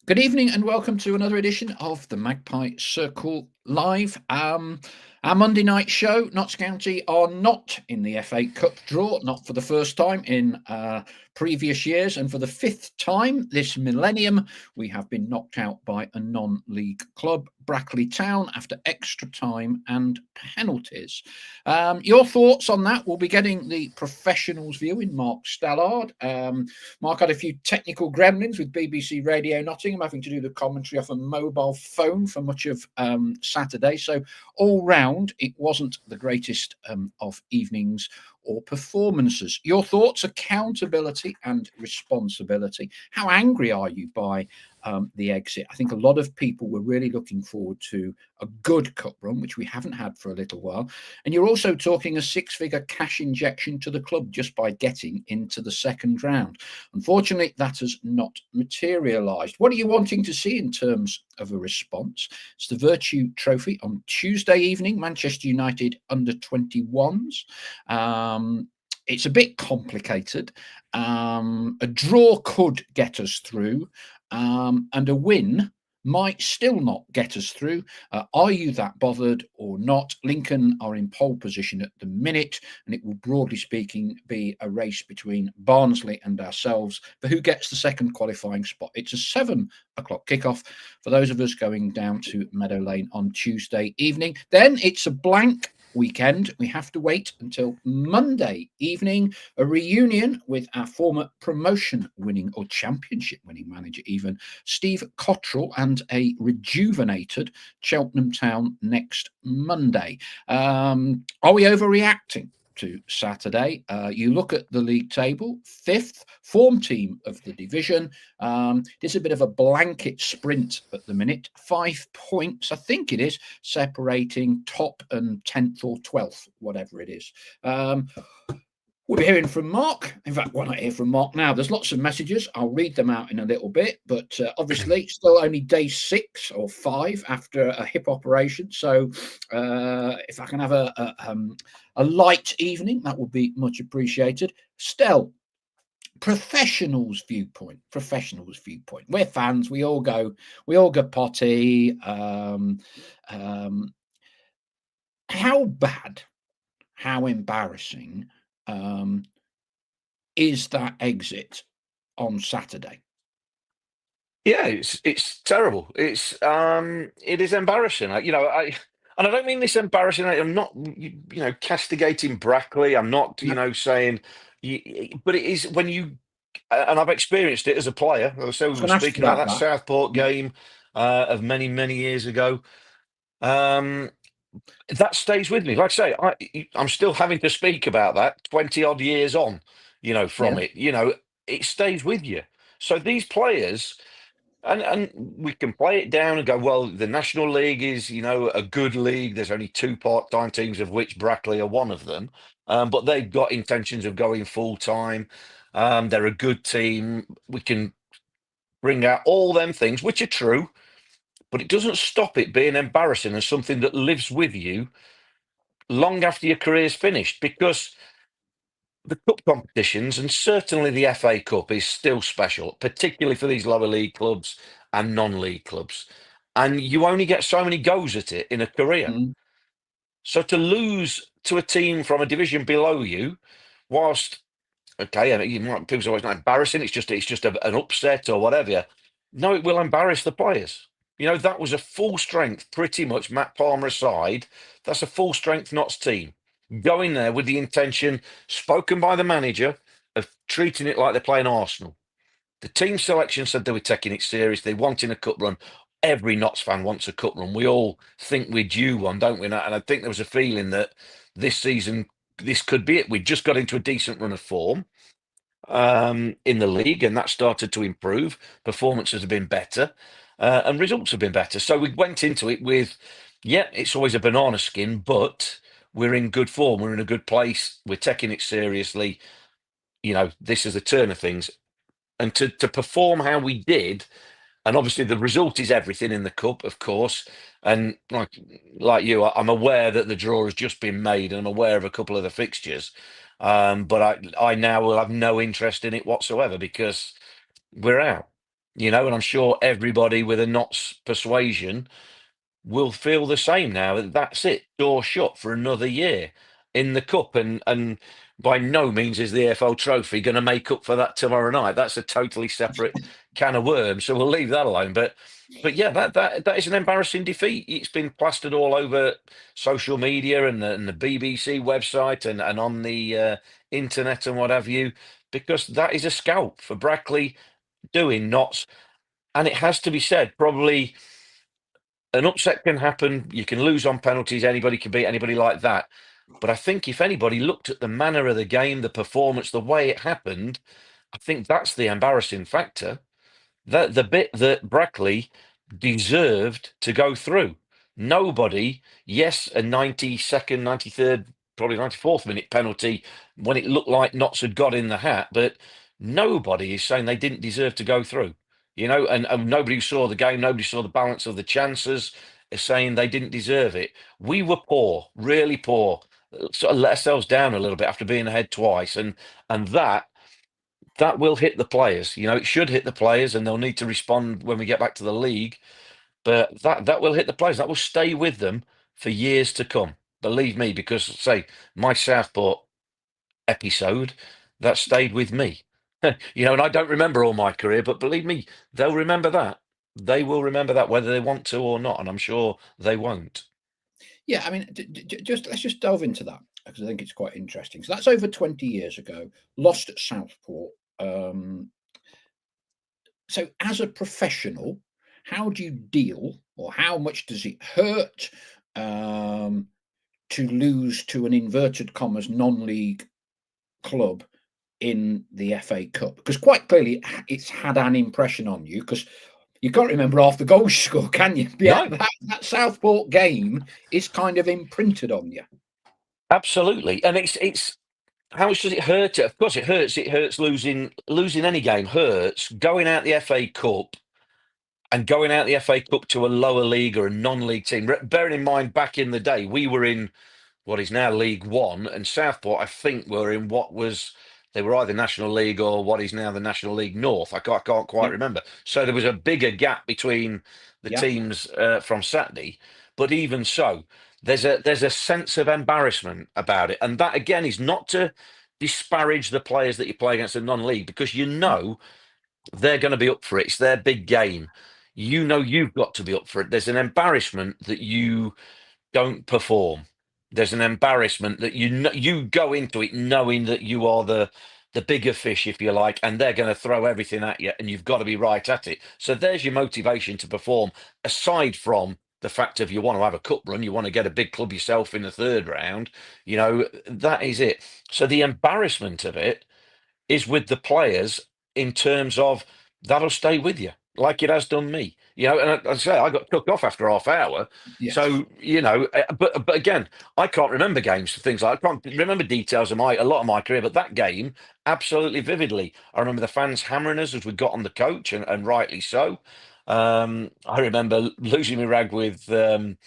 Good evening and welcome to another edition of the Magpie Circle Live. Our Monday night show, Notts County are not in the FA Cup draw, not for the first time in previous years, and for the fifth time this millennium, we have been knocked out by a non-league club, Brackley Town, after extra time and penalties. Your thoughts on that? We'll be getting the professionals' view in Mark Stallard. Mark had a few technical gremlins with BBC Radio Nottingham, having to do the commentary off a mobile phone for much of Saturday. So all round, it wasn't the greatest of evenings or performances. Your thoughts, accountability and responsibility. How angry are you by the exit? I think a lot of people were really looking forward to a good cup run, which we haven't had for a little while. And you're also talking a six-figure cash injection to the club just by getting into the second round. Unfortunately, that has not materialised. What are you wanting to see in terms of a response? It's the Vertu Trophy on Tuesday evening, Manchester United under 21s. It's a bit complicated. A draw could get us through, and a win might still not get us through. Are you that bothered or not? Lincoln are in pole position at the minute, and it will, broadly speaking, be a race between Barnsley and ourselves for who gets the second qualifying spot. It's a 7 o'clock kickoff for those of us going down to Meadow Lane on Tuesday evening. Then it's a blank weekend. We have to wait until Monday evening, a reunion with our former promotion winning or championship winning manager, even Steve Cottrell, and a rejuvenated Cheltenham Town next Monday. Are we overreacting to Saturday? You look at the league table, fifth form team of the division. It's a bit of a blanket sprint at the minute. 5 points, I think it is, separating top and 10th or 12th, whatever it is. We'll be hearing from Mark. In fact, why not hear from Mark now? There's lots of messages. I'll read them out in a little bit, but obviously still only day 6 or 5 after a hip operation. So if I can have a light evening, that would be much appreciated. Stell, professionals viewpoint. We're fans. We all go potty. How bad, how embarrassing is that exit on Saturday? Yeah, it's terrible. It is embarrassing. And I don't mean this embarrassing. I'm not castigating Brackley. I'm not saying, but it is when you and I've experienced it as a player. So I we was were going to ask you speaking about about that that. Southport game of many years ago. Um, that stays with me. Like I say, I'm still having to speak about that 20 odd years on. Yeah. From it. It stays with you. So these players. And we can play it down and go, well, the National League is, a good league. There's only two part-time teams, of which Brackley are one of them. But they've got intentions of going full-time. They're a good team. We can bring out all them things, which are true, but it doesn't stop it being embarrassing and something that lives with you long after your career's finished, because the cup competitions, and certainly the FA Cup, is still special, particularly for these lower league clubs and non-league clubs. And you only get so many goes at it in a career. Mm. So to lose to a team from a division below you, whilst okay, and people say, "Oh, it's not embarrassing. It's just an upset or whatever." No, it will embarrass the players. That was a full strength, pretty much, Matt Palmer aside. That's a full strength Notts team going there with the intention, spoken by the manager, of treating it like they're playing Arsenal. The team selection said they were taking it serious. They wanted a cup run. Every Notts fan wants a cup run. We all think we're due one, don't we? And I think there was a feeling that this season, this could be it. We just got into a decent run of form in the league, and that started to improve. Performances have been better, and results have been better. So we went into it with, yeah, it's always a banana skin, but we're in good form. We're in a good place. We're taking it seriously. This is the turn of things. And to perform how we did, and obviously the result is everything in the cup, of course. And like you, I'm aware that the draw has just been made, and I'm aware of a couple of the fixtures. But I now will have no interest in it whatsoever because we're out. And I'm sure everybody with a Notts persuasion will feel the same now. That's it, door shut for another year in the cup, and by no means is the AFL Trophy going to make up for that tomorrow night. That's a totally separate can of worms, so we'll leave that alone. But yeah, that is an embarrassing defeat. It's been plastered all over social media and the BBC website and on the internet and what have you, because that is a scalp for Brackley doing Notts. And it has to be said, probably an upset can happen. You can lose on penalties. Anybody can beat anybody like that. But I think if anybody looked at the manner of the game, the performance, the way it happened, I think that's the embarrassing factor. That the bit that Brackley deserved to go through. Nobody, yes, a 92nd, 93rd, probably 94th minute penalty when it looked like Notts had got in the hat, but nobody is saying they didn't deserve to go through. And nobody who saw the game, nobody saw the balance of the chances, is saying they didn't deserve it. We were poor, really poor. Sort of let ourselves down a little bit after being ahead twice, and that will hit the players. It should hit the players, and they'll need to respond when we get back to the league. But that will hit the players. That will stay with them for years to come. Believe me, because say my Southport episode that stayed with me. And I don't remember all my career, but believe me, they'll remember that. They will remember that whether they want to or not, and I'm sure they won't. Yeah, I mean, let's just delve into that because I think it's quite interesting. So that's over 20 years ago, lost at Southport. So as a professional, how do you deal, or how much does it hurt to lose to an inverted commas non-league club in the FA Cup? Because quite clearly it's had an impression on you, because you can't remember half the goals you score, can you? Yeah, No. that Southport game is kind of imprinted on you. Absolutely, and it's how much does it hurt? Of course, it hurts. It hurts losing any game hurts. Going out the FA Cup and going out the FA Cup to a lower league or a non-league team. Bearing in mind, back in the day, we were in what is now League One, and Southport, I think, were in they were either National League or what is now the National League North. I can't quite Yeah, remember. So there was a bigger gap between the yeah, teams from Saturday. But even so, there's a sense of embarrassment about it, and that again is not to disparage the players that you play against in non-league, because they're going to be up for it. It's their big game. You've got to be up for it. There's an embarrassment that you don't perform. There's an embarrassment that you go into it knowing that you are the bigger fish, if you like, and they're going to throw everything at you, and you've got to be right at it. So there's your motivation to perform, aside from the fact of you want to have a cup run, you want to get a big club yourself in the third round. That is it. So the embarrassment of it is with the players, in terms of that'll stay with you like it has done me. And I say I got took off after half hour. yes. So but again, I can't remember games, things like I can't remember details of a lot of my career, but that game absolutely vividly. I remember the fans hammering us as we got on the coach, and rightly so. I remember losing my rag with Billy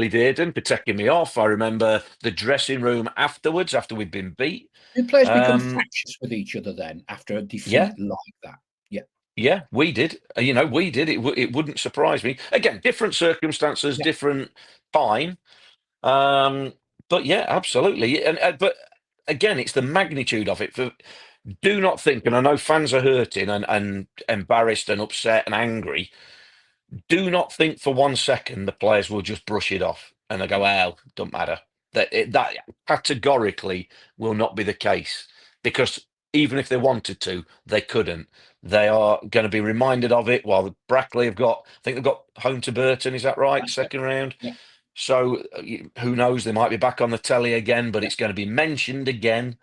Dearden for taking me off. I remember the dressing room afterwards, after we'd been beat. Do players become Um, fractious with each other then after a yeah, defeat like that? Yeah, yeah, we did. We did. It wouldn't surprise me. Again, different circumstances, yeah, different time. Um, but yeah, absolutely. And but again, it's the magnitude of it. Do not think, and I know fans are hurting and embarrassed and upset and angry. Do not think for 1 second the players will just brush it off and they go, "Well, don't matter." That categorically will not be the case, because even if they wanted to, they couldn't. They are going to be reminded of it. While Brackley I think they've got home to Burton. Is that right? that's it. Second round. Yeah, So who knows? They might be back on the telly again, but yeah, it's going to be mentioned again.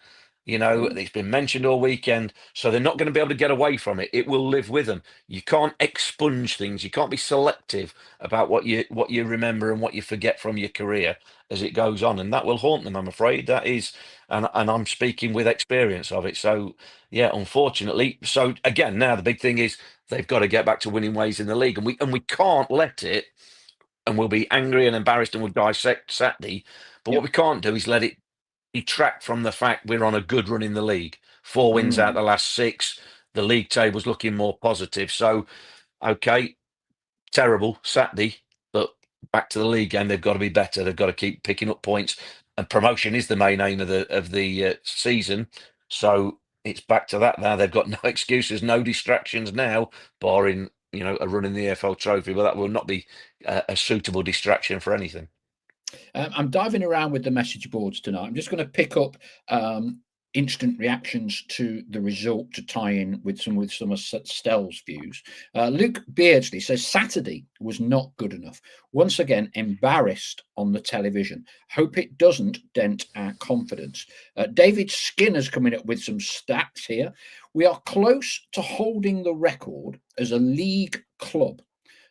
cool. It's been mentioned all weekend, so they're not going to be able to get away from it. It will live with them. You can't expunge things. You can't be selective about what you remember and what you forget from your career as it goes on, and that will haunt them. I'm afraid that is, and I'm speaking with experience of it. So yeah, unfortunately. So again, now the big thing is they've got to get back to winning ways in the league, and we can't let it. And we'll be angry and embarrassed and we'll dissect Saturday. But Yeah. what we can't do is let it detract from the fact we're on a good run in the league. 4 wins out Mm. the last 6. the league table's looking more positive. So, okay, terrible Saturday, but back to the league game. They've got to be better. They've got to keep picking up points, and promotion is the main aim of the season. So it's back to that now. They've got no excuses, no distractions now, barring a run in the EFL Trophy, but that will not be a suitable distraction for anything. I'm diving around with the message boards tonight. I'm just going to pick up instant reactions to the result to tie in with some of Stell's views. Luke Beardsley says Saturday was not good enough. Once again, embarrassed on the television. Hope it doesn't dent our confidence. David Skinner's coming up with some stats here. We are close to holding the record as a league club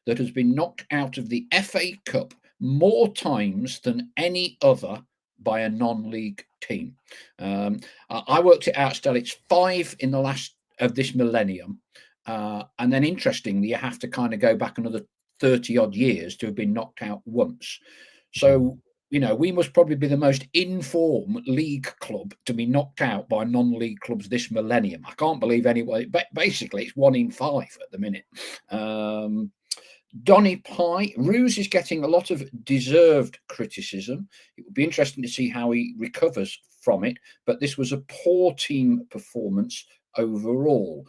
that has been knocked out of the FA Cup more times than any other by a non-league team. I worked it out, Stell. It's 5 in the last of this millennium. And then interestingly, you have to kind of go back another 30 odd years to have been knocked out once. So, we must probably be the most informed league club to be knocked out by non-league clubs this millennium. I can't believe anyway. Basically, it's 1 in 5 at the minute. Donny Pye, Roos is getting a lot of deserved criticism. It would be interesting to see how he recovers from it, but this was a poor team performance overall.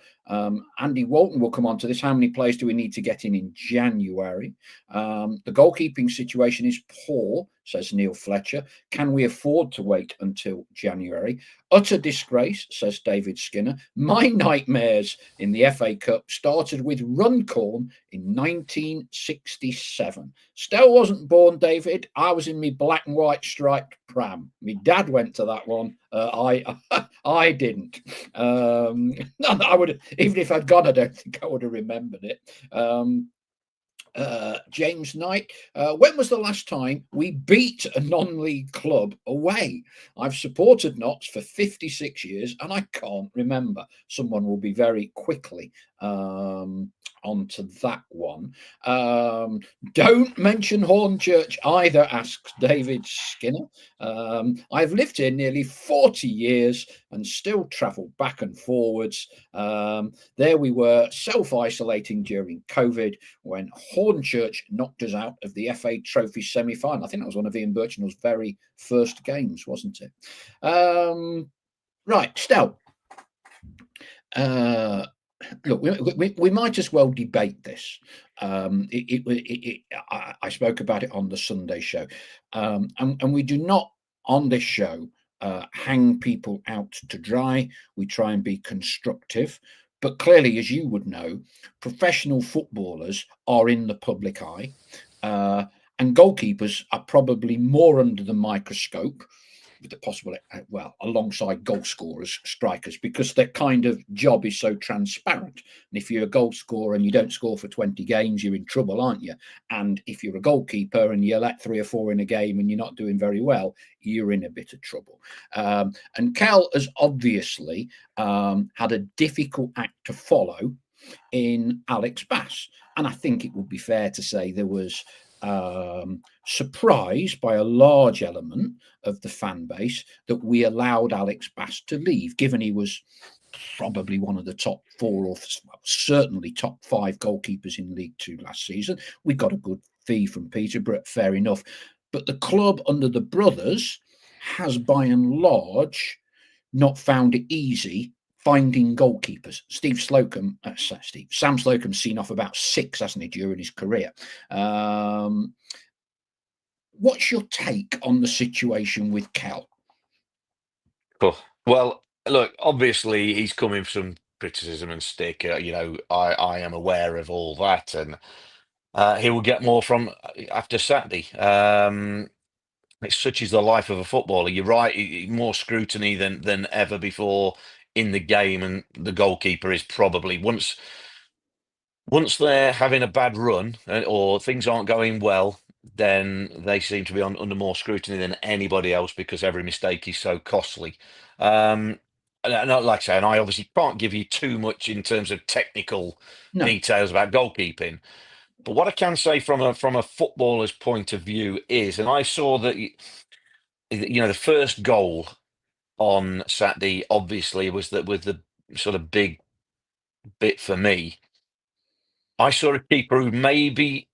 Andy Walton will come on to this. How many players do we need to get in January? The goalkeeping situation is poor, says Neil Fletcher. Can we afford to wait until January? Utter disgrace, says David Skinner. My nightmares in the FA Cup started with Runcorn in 1967. Stell wasn't born, David. I was in my black and white striped pram. My dad went to that one. I didn't. I would, even if I'd gone, I don't think I would have remembered it. James Knight, when was the last time we beat a non-league club away? I've supported Notts for 56 years and I can't remember. Someone will be very quickly onto that one. Don't mention Hornchurch either, asks David Skinner. I've lived here nearly 40 years and still travel back and forwards. There we were, self-isolating during COVID when Hornchurch knocked us out of the FA Trophy semi-final. I think that was one of Ian Birchnell's very first games, wasn't it? Right, Stel. Look, we might as well debate this. I spoke about it on the Sunday show, and we do not on this show hang people out to dry. We try and be constructive, but clearly, as you would know, professional footballers are in the public eye, and goalkeepers are probably more under the microscope, with the possible, alongside goal scorers, strikers, because their kind of job is so transparent. And if you're a goal scorer and you don't score for 20 games, you're in trouble, aren't you? And if you're a goalkeeper and you let 3 or 4 in a game and you're not doing very well, you're in a bit of trouble. And Cal has obviously had a difficult act to follow in Alex Bass. And I think it would be fair to say there was surprised by a large element of the fan base that we allowed Alex Bass to leave, given he was probably one of the top 4 or certainly top 5 goalkeepers in League Two last season. We got a good fee from Peterborough, fair enough. But the club under the brothers has by and large not found it easy finding goalkeepers. Sam Slocum's seen off about 6, hasn't he, during his career? What's your take on the situation with Cal? Cool. Well, look, obviously he's coming from criticism and stick. I am aware of all that, and he will get more from after Saturday. It's such is the life of a footballer. You're right, more scrutiny than ever before in the game, and the goalkeeper is probably once they're having a bad run or things aren't going well, then they seem to be under more scrutiny than anybody else because every mistake is so costly. And like I say, and I obviously can't give you too much in terms of technical details about goalkeeping. But what I can say from a footballer's point of view is, and I saw that the first goal on Saturday obviously was that with the sort of big bit for me. I saw a keeper who maybe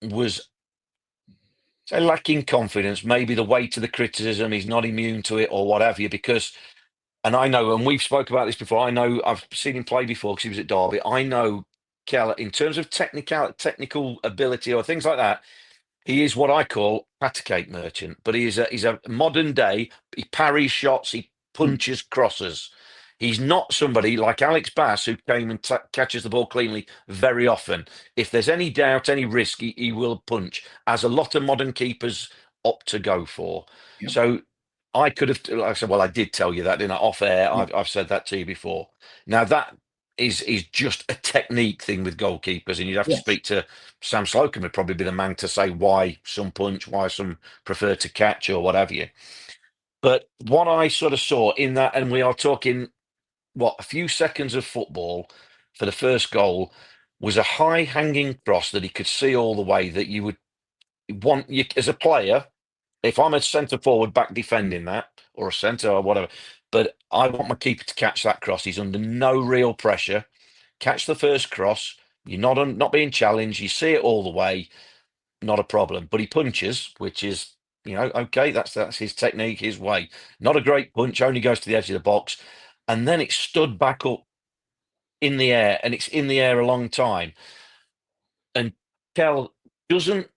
was lacking confidence, maybe the weight of the criticism, he's not immune to it or what have you, because, and I know, and we've spoke about this before, I know, I've seen him play before because he was at Derby. I know Keller, in terms of technical ability or things like that, he is what I call patty cake merchant, but he's a modern day. He parries shots, he punches crosses. He's not somebody like Alex Bass who came and catches the ball cleanly very often. If there's any doubt, any risk, he will punch, as a lot of modern keepers opt to go for. Yeah. So I could have, like I said, well, I did tell you that, didn't I? Off air, Yeah. I've said that to you before. Now that is just a technique thing with goalkeepers, and you'd have to Yes. speak to Sam Slocum would probably be the man to say why some punch, why some prefer to catch, or what have you. But what I sort of saw in that, and we are talking, what, a few seconds of football for the first goal, was a high hanging cross that he could see all the way, that you would want, you as a player, if I'm a centre forward back defending that, or a centre or whatever, but I want my keeper to catch that cross. He's under no real pressure. Catch the first cross. You're not being challenged. You see it all the way. Not a problem. But he punches, which is, okay, that's his technique, his way. Not a great punch, only goes to the edge of the box. And then it stood back up in the air, and it's in the air a long time. And Kel doesn't,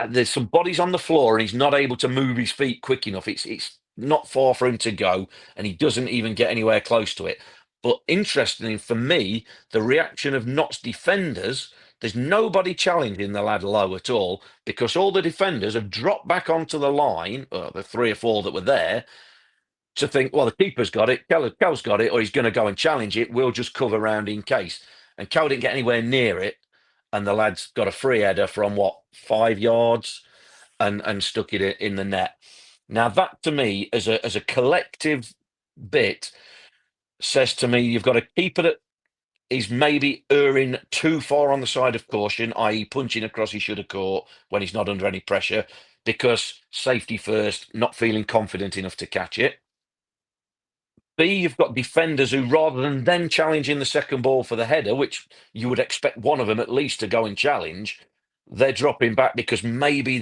there's some bodies on the floor, and he's not able to move his feet quick enough. It's not far for him to go, and he doesn't even get anywhere close to it. But interestingly for me, the reaction of Notts defenders, there's nobody challenging the lad low at all, because all the defenders have dropped back onto the line, the 3 or 4 that were there, to think, well, the keeper's got it, Kel's got it, or he's going to go and challenge it. We'll just cover round in case. And Kel didn't get anywhere near it, and the lad's got a free header from 5 yards, and stuck it in the net. Now that to me, as a collective bit, says to me you've got a keeper that is maybe erring too far on the side of caution, i.e. punching across he should have caught when he's not under any pressure, because safety first, not feeling confident enough to catch it. B, you've got defenders who, rather than then challenging the second ball for the header, which you would expect one of them at least to go and challenge, they're dropping back because maybe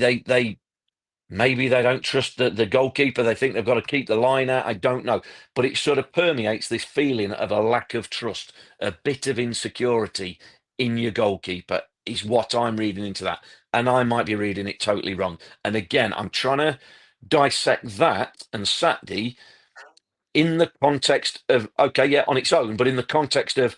maybe they don't trust the goalkeeper. They think they've got to keep the line out. I don't know. But it sort of permeates this feeling of a lack of trust, a bit of insecurity in your goalkeeper, is what I'm reading into that. And I might be reading it totally wrong. And again, I'm trying to dissect that and Saturday in the context of, okay, yeah, on its own, but in the context of,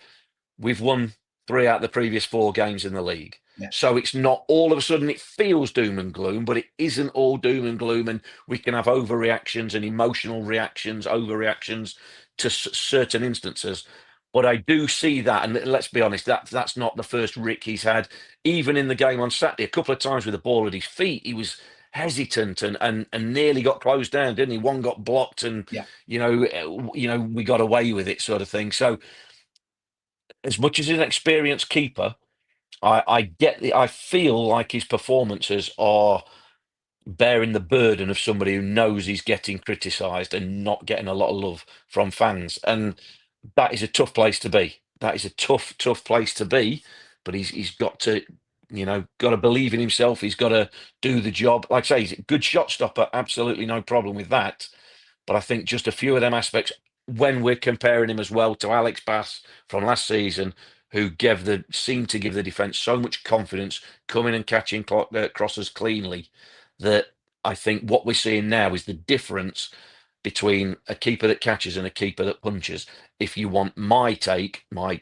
we've won 3 out of the previous 4 games in the league. Yes. So it's not all of a sudden it feels doom and gloom, but it isn't all doom and gloom. And we can have overreactions and emotional reactions, overreactions to certain instances. But I do see that, and let's be honest, that's not the first rick he's had. Even in the game on Saturday, a couple of times with the ball at his feet, he was hesitant and nearly got closed down, didn't he? One got blocked, and Yeah. we got away with it, sort of thing. So as much as he's an experienced keeper, I feel like his performances are bearing the burden of somebody who knows he's getting criticised and not getting a lot of love from fans, and that is a tough place to be. That is a tough place to be. But he's got to, got to believe in himself. He's got to do the job. Like I say, he's a good shot stopper. Absolutely no problem with that. But I think just a few of them aspects, when we're comparing him as well to Alex Bass from last season, who seemed to give the defence so much confidence, coming and catching crosses cleanly, that I think what we're seeing now is the difference between a keeper that catches and a keeper that punches. If you want my take, my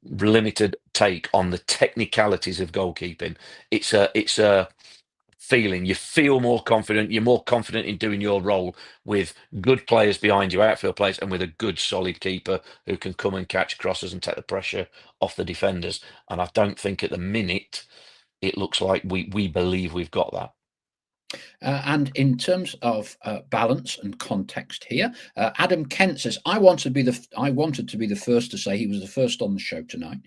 limited take on the technicalities of goalkeeping, it's a feeling. You feel more confident. You're more confident in doing your role with good players behind you, outfield players, and with a good solid keeper who can come and catch crosses and take the pressure off the defenders. And I don't think at the minute it looks like we believe we've got that. And in terms of balance and context here, Adam Kent says, I wanted to be the first to say he was the first on the show tonight.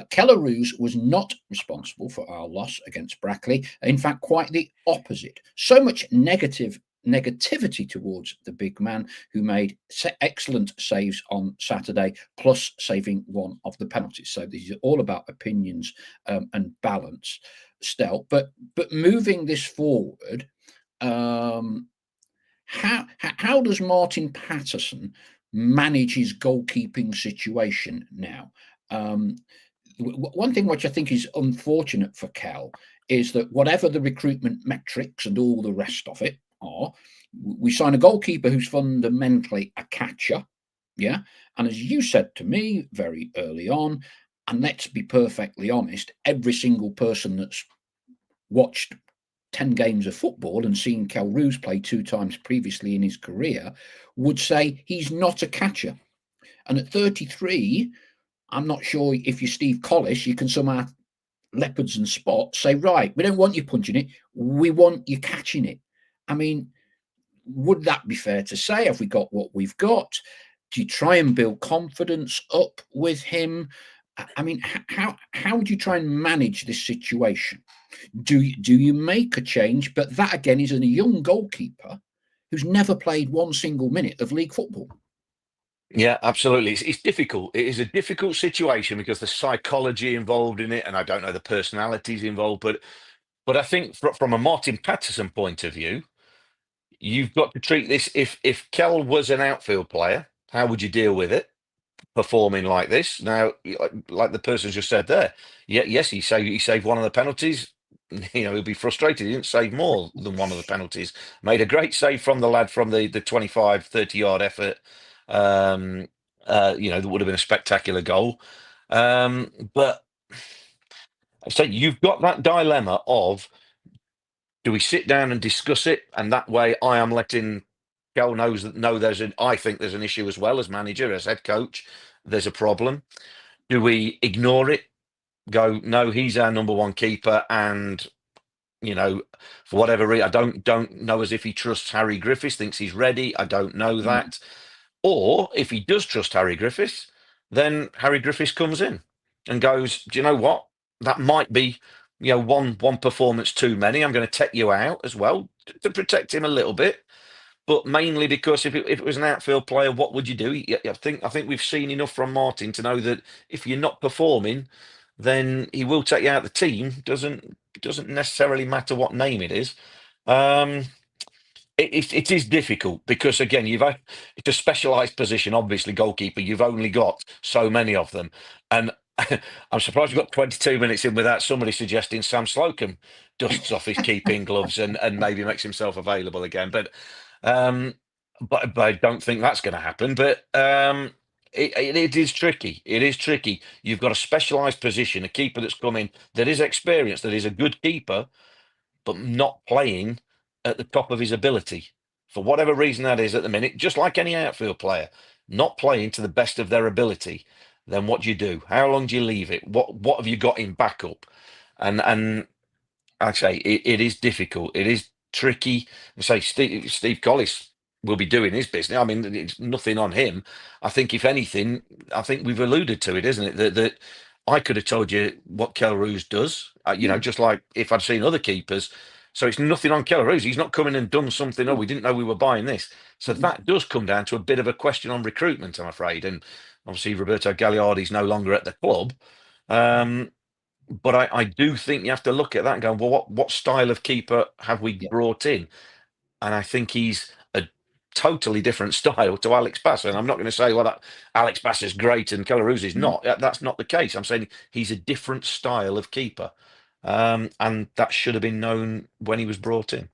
Keller Roos was not responsible for our loss against Brackley. In fact, quite the opposite. So much negative negativity towards the big man who made excellent saves on Saturday, plus saving one of the penalties. So these are all about opinions and balance, Stel. But moving this forward, how does Martin Patterson manage his goalkeeping situation now? One thing which I think is unfortunate for Cal is that whatever the recruitment metrics and all the rest of it are, we sign a goalkeeper who's fundamentally a catcher. Yeah. And as you said to me very early on, and let's be perfectly honest, every single person that's watched 10 games of football and seen Kel Roos play 2 times previously in his career would say he's not a catcher. And at 33, I'm not sure if you're Steve Collis, you can somehow leopards and spots say, right, we don't want you punching it, we want you catching it. I mean, would that be fair to say? Have we got what we've got? Do you try and build confidence up with him? I mean, how would you try and manage this situation? Do you make a change? But that again is a young goalkeeper who's never played one single minute of league football. Yeah, absolutely. It's difficult. It is a difficult situation because the psychology involved in it, and I don't know the personalities involved, but I think from a Martin Patterson point of view, you've got to treat this. If Kell was an outfield player, how would you deal with it? Performing like this now, like the person just said there. Yeah, yes, he saved one of the penalties. He'll be frustrated. He didn't save more than one of the penalties. Made a great save from the lad from the 25, 30-yard effort. That would have been a spectacular goal. But I say you've got that dilemma of, do we sit down and discuss it? And that way I am letting Gal know I think there's an issue as well as manager, as head coach. There's a problem. Do we ignore it? Go, no, he's our number one keeper, and for whatever reason, I don't know as if he trusts Harry Griffiths, thinks he's ready. I don't know that. Or if he does trust Harry Griffiths, then Harry Griffiths comes in and goes, do you know what? That might be, one performance too many. I'm going to take you out as well to protect him a little bit. But mainly because if it was an outfield player, what would you do? I think we've seen enough from Martin to know that if you're not performing, then he will take you out of the team. Doesn't necessarily matter what name it is. It is difficult because again, it's a specialised position. Obviously, goalkeeper. You've only got so many of them, and I'm surprised we've got 22 minutes in without somebody suggesting Sam Slocum dusts off his keeping gloves and maybe makes himself available again. But I don't think that's going to happen. But it is tricky. It is tricky. You've got a specialised position, a keeper that's come in that is experienced, that is a good keeper, but not playing at the top of his ability for whatever reason that is at the minute. Just like any outfield player, not playing to the best of their ability. Then what do you do? How long do you leave it? What have you got in backup? And I say it is difficult. It is tricky. I say Steve Collis will be doing his business. I mean, it's nothing on him. I think if anything, I think we've alluded to it, isn't it? That I could have told you what Kel Roos does. Just like if I'd seen other keepers. So it's nothing on Kel Roos. He's not coming and done something. Oh, we didn't know we were buying this. So that does come down to a bit of a question on recruitment, I'm afraid. And obviously Roberto Gagliardi's no longer at the club. But I do think you have to look at that and go, well, what style of keeper have we brought in? And I think he's a totally different style to Alex Bass. And I'm not going to say, well, that Alex Bass is great and Keller is not. That's not the case. I'm saying he's a different style of keeper. And that should have been known when he was brought in.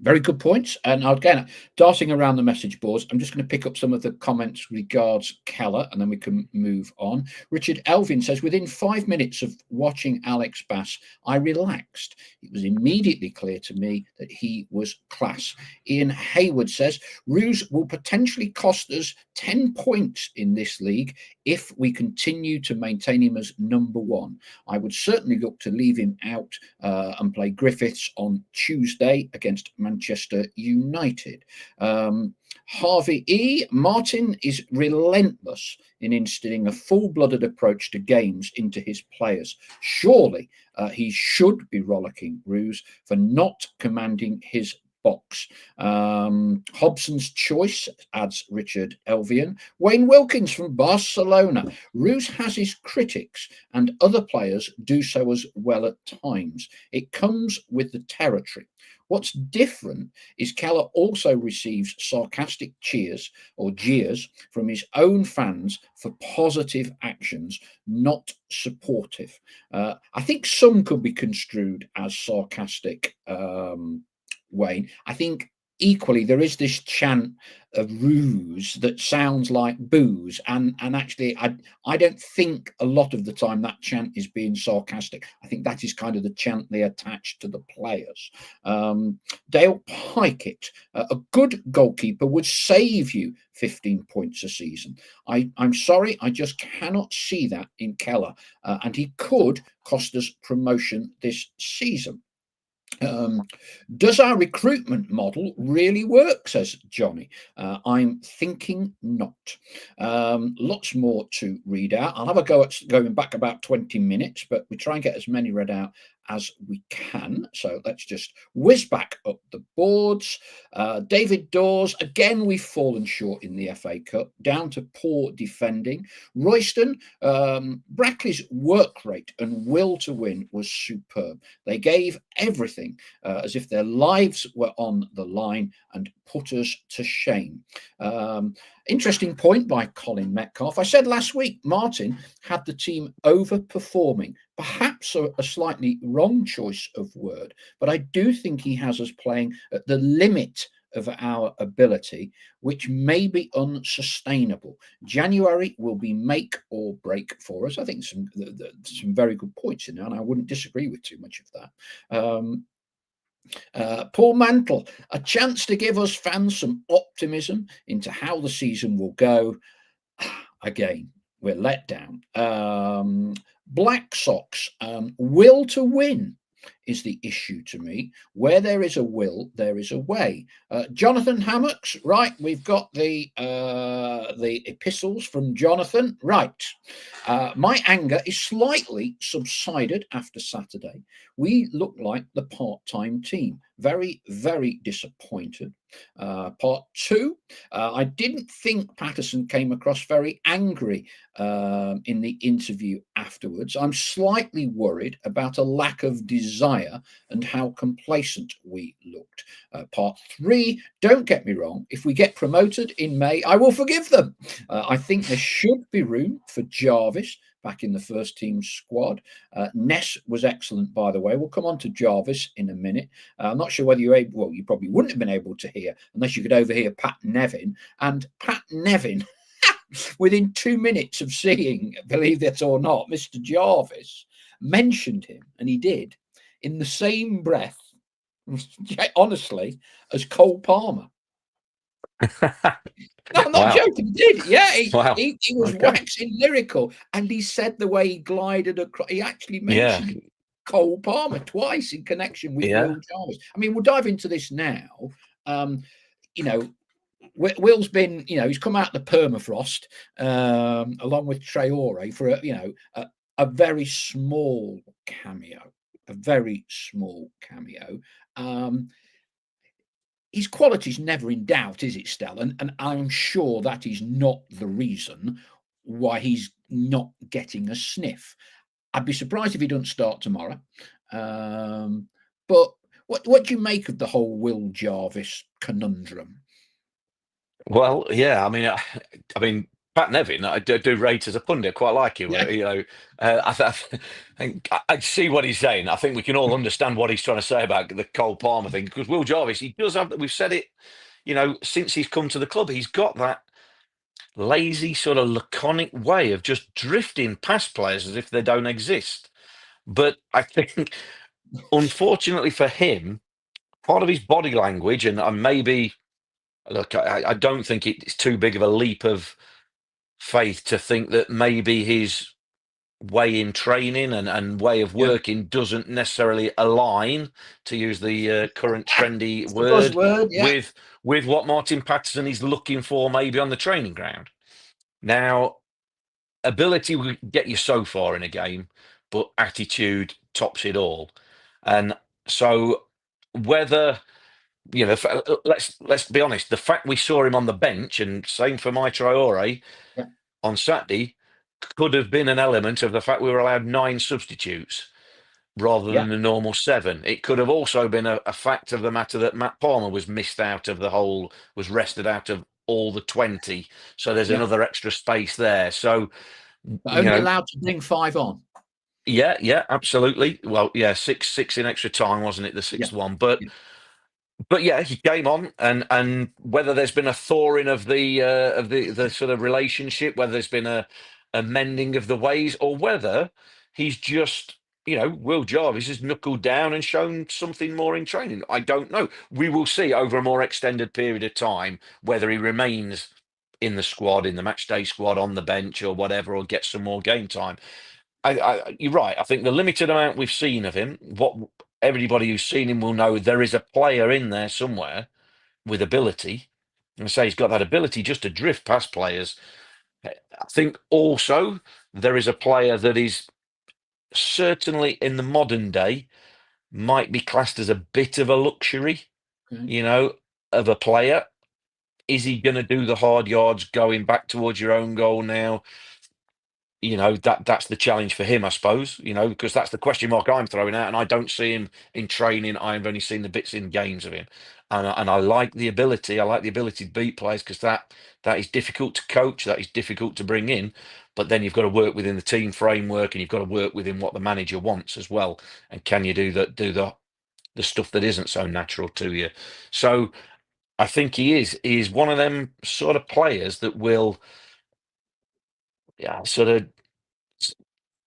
Very good points. And again, darting around the message boards, I'm just going to pick up some of the comments regards Keller, and then we can move on. Richard Elvin says, within 5 minutes of watching Alex Bass, I relaxed. It was immediately clear to me that he was class. Ian Hayward says, Roos will potentially cost us 10 points in this league if we continue to maintain him as number one. I would certainly look to leave him out and play Griffiths on Tuesday against Manchester United. Harvey E. Martin is relentless in instilling a full-blooded approach to games into his players. Surely he should be rollicking Roos for not commanding his box. Hobson's choice, adds Richard Elvian. Wayne Wilkins from Barcelona. Roos has his critics, and other players do so as well at times. It comes with the territory. What's different is Keller also receives sarcastic cheers or jeers from his own fans for positive actions, not supportive. I think some could be construed as sarcastic, Wayne. I think equally there is this chant of ruse that sounds like booze, and actually I don't think a lot of the time that chant is being sarcastic. I think that is kind of the chant they attach to the players. Dale Pikett, a good goalkeeper would save you 15 points a season. I'm sorry, I just cannot see that in Keller, and he could cost us promotion this season. Does our recruitment model really work, says Johnny? I'm thinking not. Lots more to read out. I'll have a go at going back about 20 minutes, but we try and get as many read out as we can. So let's just whiz back up the boards. David Dawes, again, we've fallen short in the FA Cup, down to poor defending. Royston, Brackley's work rate and will to win was superb. They gave everything as if their lives were on the line and put us to shame. Interesting point by Colin Metcalf. I said last week Martin had the team overperforming, perhaps a slightly wrong choice of word, but I do think he has us playing at the limit of our ability, which may be unsustainable. January will be make or break for us. I think some very good points in there, and I wouldn't disagree with too much of that. Paul Mantle, a chance to give us fans some optimism into how the season will go. Again, we're let down. Black Sox, will to win is the issue to me. Where there is a will, there is a way. Jonathan Hammocks, right? We've got the epistles from Jonathan. Right. My anger is slightly subsided after Saturday. We look like the part-time team. Very, very disappointed. Part two, I didn't think Patterson came across very angry in the interview afterwards. I'm slightly worried about a lack of desire and how complacent we looked. Part three, don't get me wrong, if we get promoted in May, I will forgive them. I think there should be room for Jarvis back in the first team squad. Ness was excellent, by the way. We'll come on to Jarvis in a minute. I'm not sure whether you're able, well, you probably wouldn't have been able to hear unless you could overhear Pat Nevin. And Pat Nevin, within 2 minutes of seeing, believe it or not, Mr. Jarvis mentioned him, and he did, in the same breath, honestly, as Cole Palmer. No, I'm not joking. He did. Yeah, he was waxing lyrical, and he said the way he glided across. He actually mentioned Cole Palmer twice in connection with Will Jarvis. I mean, we'll dive into this now. Will's been, he's come out the permafrost along with Traore for a very small cameo. His quality's never in doubt, is it, Stell? And I'm sure that is not the reason why he's not getting a sniff. I'd be surprised if he doesn't start tomorrow. But what do you make of the whole Will Jarvis conundrum? Well, yeah, I mean, Pat Nevin, I do rate as a pundit, quite like him. Yeah. I see what he's saying. I think we can all understand what he's trying to say about the Cole Palmer thing, because Will Jarvis, he does have. We've said it, since he's come to the club, he's got that lazy, sort of laconic way of just drifting past players as if they don't exist. But I think, unfortunately for him, part of his body language, and maybe. Look, I don't think it's too big of a leap of faith to think that maybe his way in training and way of working doesn't necessarily align, to use the current trendy word, with what Martin Patterson is looking for maybe on the training ground. Now, ability will get you so far in a game, but attitude tops it all. And so whether you know, let's be honest. The fact we saw him on the bench, and same for my Traore Yeah. on Saturday, could have been an element of the fact we were allowed 9 substitutes rather Yeah. than the normal 7. It could have also been a fact of the matter that Matt Palmer was missed out of the whole, was rested out of all the 20. So there's Yeah. another extra space there. So, But you only know, allowed to bring 5 on. yeah, absolutely. Well, yeah, six in extra time, wasn't it? The Yeah. sixth one, but Yeah. yeah, he came on, and whether there's been a thawing of the sort of relationship, whether there's been a mending of the ways, or whether he's just, you know, Will Jarvis has knuckled down and shown something more in training. I don't know. We will see over a more extended period of time whether he remains in the squad, in the match day squad, on the bench, or whatever, or gets some more game time. You're right. I think the limited amount we've seen of him, what everybody who's seen him will know, there is a player in there somewhere with ability. And I say he's got that ability just to drift past players. I think also there is a player that is certainly in the modern day might be classed as a bit of a luxury, Okay. you know, of a player. Is he going to do the hard yards going back towards your own goal now? You know, that's the challenge for him, I suppose, you know, because that's the question mark I'm throwing out, and I don't see him in training. I've only seen the bits in games of him, and I like the ability. I like the ability to beat players, because that is difficult to coach, that is difficult to bring in, but then you've got to work within the team framework, and you've got to work within what the manager wants as well. And can you do the stuff that isn't so natural to you? So I think he is one of them sort of players that will, yeah, sort of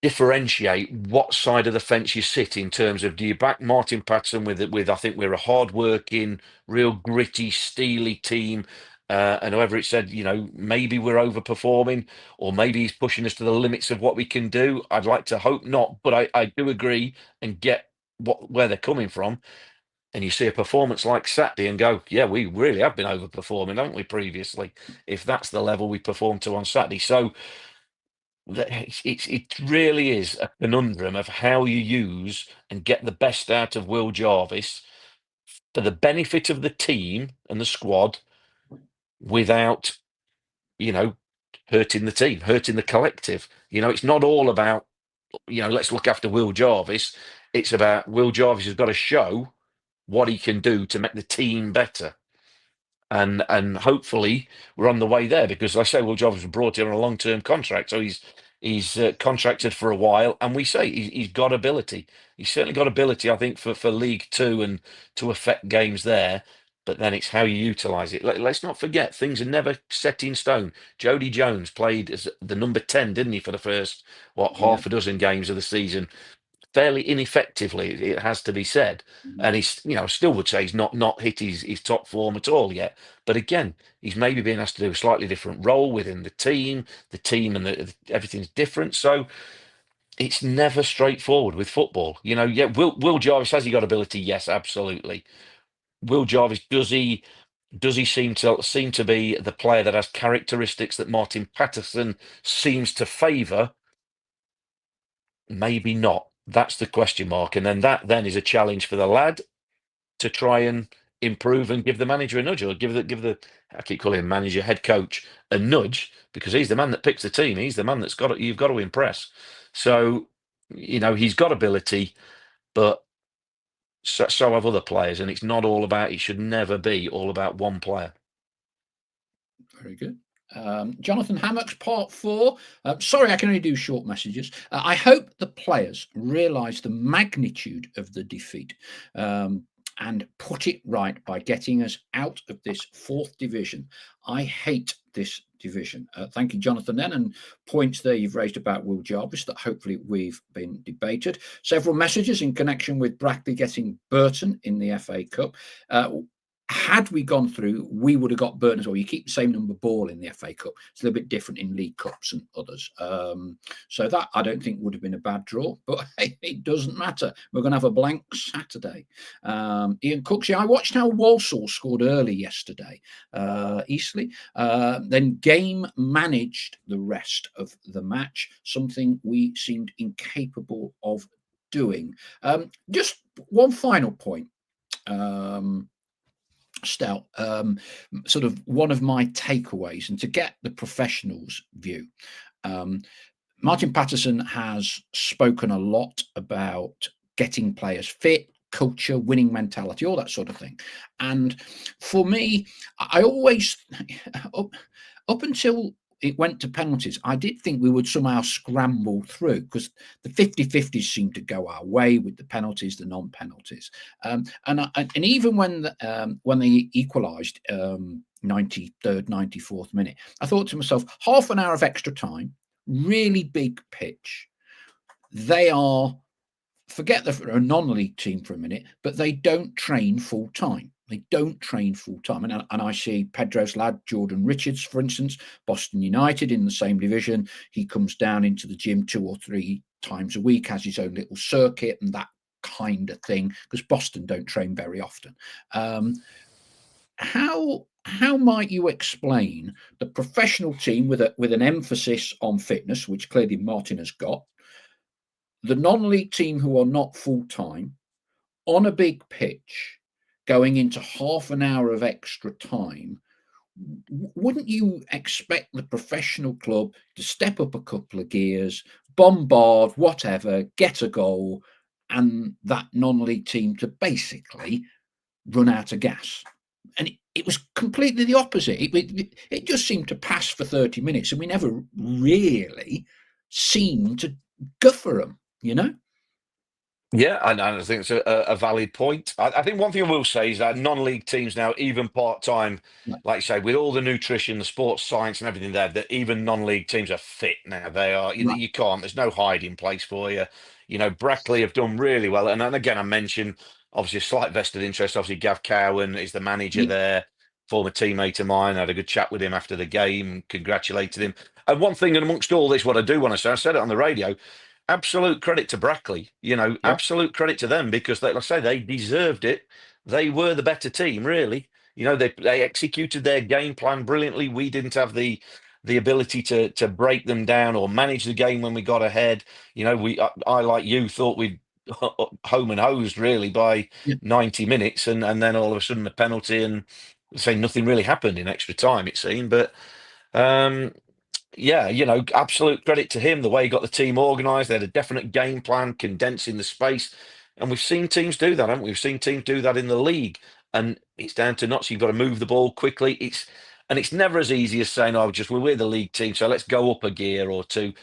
differentiate what side of the fence you sit, in terms of, do you back Martin Patterson with I think we're a hard-working, real gritty, steely team, and whoever it said, you know, maybe we're overperforming, or maybe he's pushing us to the limits of what we can do. I'd like to hope not, but I do agree and get where they're coming from. And you see a performance like Saturday and go, yeah, we really have been overperforming, haven't we, previously, if that's the level we performed to on Saturday. So it really is a conundrum of how you use and get the best out of Will Jarvis for the benefit of the team and the squad, without, you know, hurting the team, hurting the collective. You know, it's not all about, you know, let's look after Will Jarvis. It's about Will Jarvis has got to show what he can do to make the team better. And hopefully we're on the way there, because like I say, Will Jarvis was brought in on a long-term contract, so he's contracted for a while, and we say he's got ability. He's certainly got ability, I think, for League Two and to affect games there. But then it's how you utilise it. Let's not forget, things are never set in stone. Jody Jones played as the number 10, didn't he, for the first Yeah. half a dozen games of the season, fairly ineffectively, it has to be said. Mhm. And he's, you know, still would say he's not hit his top form at all yet. But again, he's maybe being asked to do a slightly different role within the team, and everything's different. So it's never straightforward with football. You know, yeah, Will Jarvis, has he got ability? Yes, absolutely. Will Jarvis, does he seem to be the player that has characteristics that Martin Patterson seems to favour? Maybe not. That's the question mark. And then that then is a challenge for the lad to try and improve and give the manager a nudge, or give the I keep calling him manager, head coach, a nudge, because he's the man that picks the team. He's the man that's got it. You've got to impress. So, you know, he's got ability, but so have other players, and it's not all about. It should never be all about one player. Very good. Jonathan Hammock's part 4. Sorry, I can only do short messages. I hope the players realise the magnitude of the defeat, and put it right by getting us out of this 4th division. I hate this division. Thank you, Jonathan. Then, and points there you've raised about Will Jarvis that hopefully we've been debated. Several messages in connection with Brackley getting Burton in the FA Cup. Had we gone through, we would have got Burton as well. You keep the same number ball in the FA Cup. It's a little bit different in League Cups and others. So that I don't think would have been a bad draw, but hey, it doesn't matter. We're going to have a blank Saturday. Ian Cooksey, I watched how Walsall scored early yesterday, Eastleigh. Then game managed the rest of the match, something we seemed incapable of doing. Just one final point. Stout, sort of one of my takeaways, and to get the professionals' view. Um, Martin Patterson has spoken a lot about getting players fit, culture, winning mentality, all that sort of thing. And for me, I always, up until it went to penalties, I did think we would somehow scramble through, because the 50-50s seemed to go our way with the penalties, the non-penalties. And even when they equalised, 93rd, 94th minute, I thought to myself, half an hour of extra time, really big pitch. They are, forget a non-league team for a minute, but they don't train full time. They don't train full time. And I see Pedro's lad, Jordan Richards, for instance, Boston United in the same division. He comes down into the gym 2 or 3 times a week, has his own little circuit and that kind of thing, because Boston don't train very often. How might you explain the professional team with an emphasis on fitness, which clearly Martin has got, the non-league team who are not full time, on a big pitch, going into half an hour of extra time? Wouldn't you expect the professional club to step up a couple of gears, bombard, whatever, get a goal, and that non-league team to basically run out of gas? And it was completely the opposite. It just seemed to pass for 30 minutes, and we never really seemed to go for them, you know? Yeah, and I think it's a valid point. I think one thing I will say is that non-league teams now, even part-time, Yeah. like you say, with all the nutrition, the sports science, and everything there, that even non-league teams are fit now. They are. Right. You can't. There's no hiding place for you. You know, Brackley have done really well, and again, I mentioned obviously a slight vested interest. Obviously, Gav Cowan is the manager Yeah. there, former teammate of mine. I had a good chat with him after the game, congratulated him. And one thing, and amongst all this, what I do want to say, I said it on the radio. Absolute credit to Brackley, Yeah. absolute credit to them because like I say, they deserved it. They were the better team, really. They executed their game plan brilliantly. We didn't have the ability to break them down or manage the game when we got ahead. I like you thought we'd home and hosed really by Yeah. 90 minutes, and then all of a sudden a penalty and say nothing really happened in extra time, it seemed. But um, yeah, absolute credit to him, the way he got the team organised. They had a definite game plan, condensing the space. And we've seen teams do that, haven't we? We've seen teams do that in the league. And it's down to nuts. You've got to move the ball quickly. It's never as easy as saying, oh, we're the league team, so let's go up a gear or two.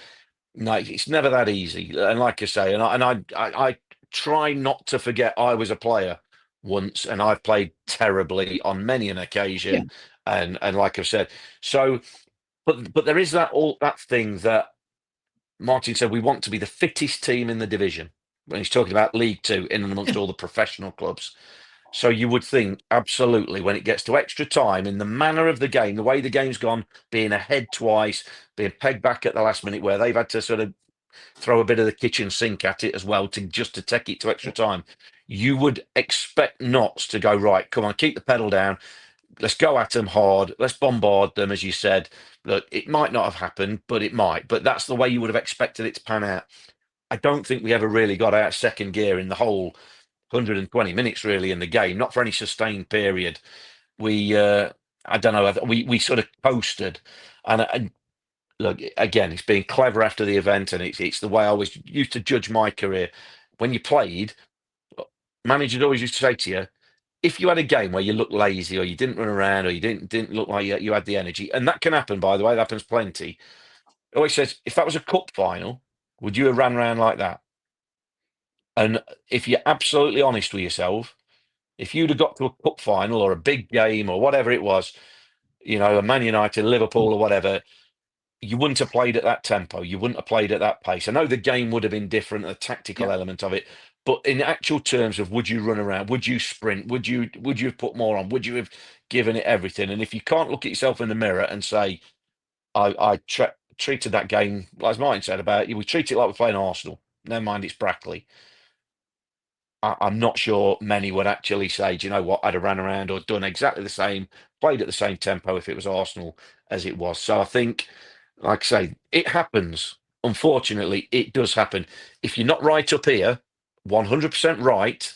No, it's never that easy. And like I say, I try not to forget I was a player once, and I've played terribly on many an Yeah. occasion. And like I've said, so but there is that thing that Martin said we want to be the fittest team in the division when he's talking about League Two in and amongst Yeah. all the professional clubs. So you would think absolutely when it gets to extra time in the manner of the game, the way the game's gone, being ahead twice, being pegged back at the last minute where they've had to sort of throw a bit of the kitchen sink at it as well to take it to extra time. You would expect Notts to go right. Come on, keep the pedal down. Let's go at them hard. Let's bombard them, as you said. Look, it might not have happened, but it might. But that's the way you would have expected it to pan out. I don't think we ever really got out second gear in the whole 120 minutes, really, in the game. Not for any sustained period. I don't know. We sort of coasted, and look again. It's being clever after the event, and it's the way I always used to judge my career. When you played, managers always used to say to you, if you had a game where you looked lazy or you didn't run around or you didn't look like you had the energy, and that can happen, by the way, that happens plenty. It always says, if that was a cup final, would you have ran around like that? And if you're absolutely honest with yourself, if you'd have got to a cup final or a big game or whatever it was, a Man United, Liverpool or whatever, you wouldn't have played at that tempo. You wouldn't have played at that pace. I know the game would have been different, the Yeah. tactical element of it, but in actual terms of would you run around, would you sprint, would you have put more on, would you have given it everything? And if you can't look at yourself in the mirror and say, I treated that game, as Martin said about we treat it like we're playing Arsenal. Never mind, it's Brackley. I'm not sure many would actually say, do you know what, I'd have ran around or done exactly the same, played at the same tempo if it was Arsenal as it was. So I think, like I say, it happens. Unfortunately, it does happen. If you're not right up here, 100% right,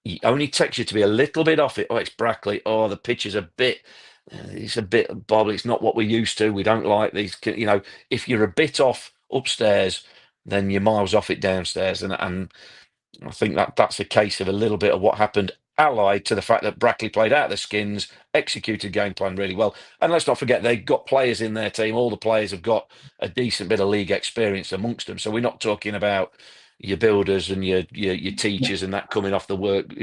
He only takes you to be a little bit off it. Oh, it's Brackley. Oh, the pitch is it's a bit bobbly. It's not what we're used to. We don't like these. If you're a bit off upstairs, then you're miles off it downstairs. And I think that's a case of a little bit of what happened, allied to the fact that Brackley played out their skins, executed game plan really well. And let's not forget, they've got players in their team. All the players have got a decent bit of league experience amongst them. So we're not talking about your builders and your teachers and that coming off the work,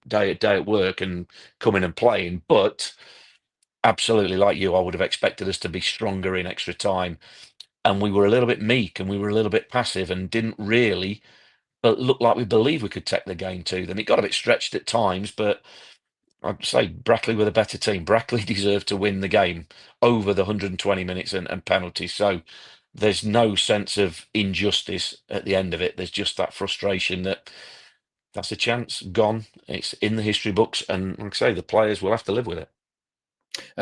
day at work and coming and playing. But absolutely, like you, I would have expected us to be stronger in extra time. And we were a little bit meek and we were a little bit passive and didn't really look like we believed we could take the game to them. It got a bit stretched at times, but I'd say Brackley were the better team. Brackley deserved to win the game over the 120 minutes and penalties. So there's no sense of injustice at the end of it. There's just that frustration that's a chance gone. It's in the history books. And like I say, the players will have to live with it.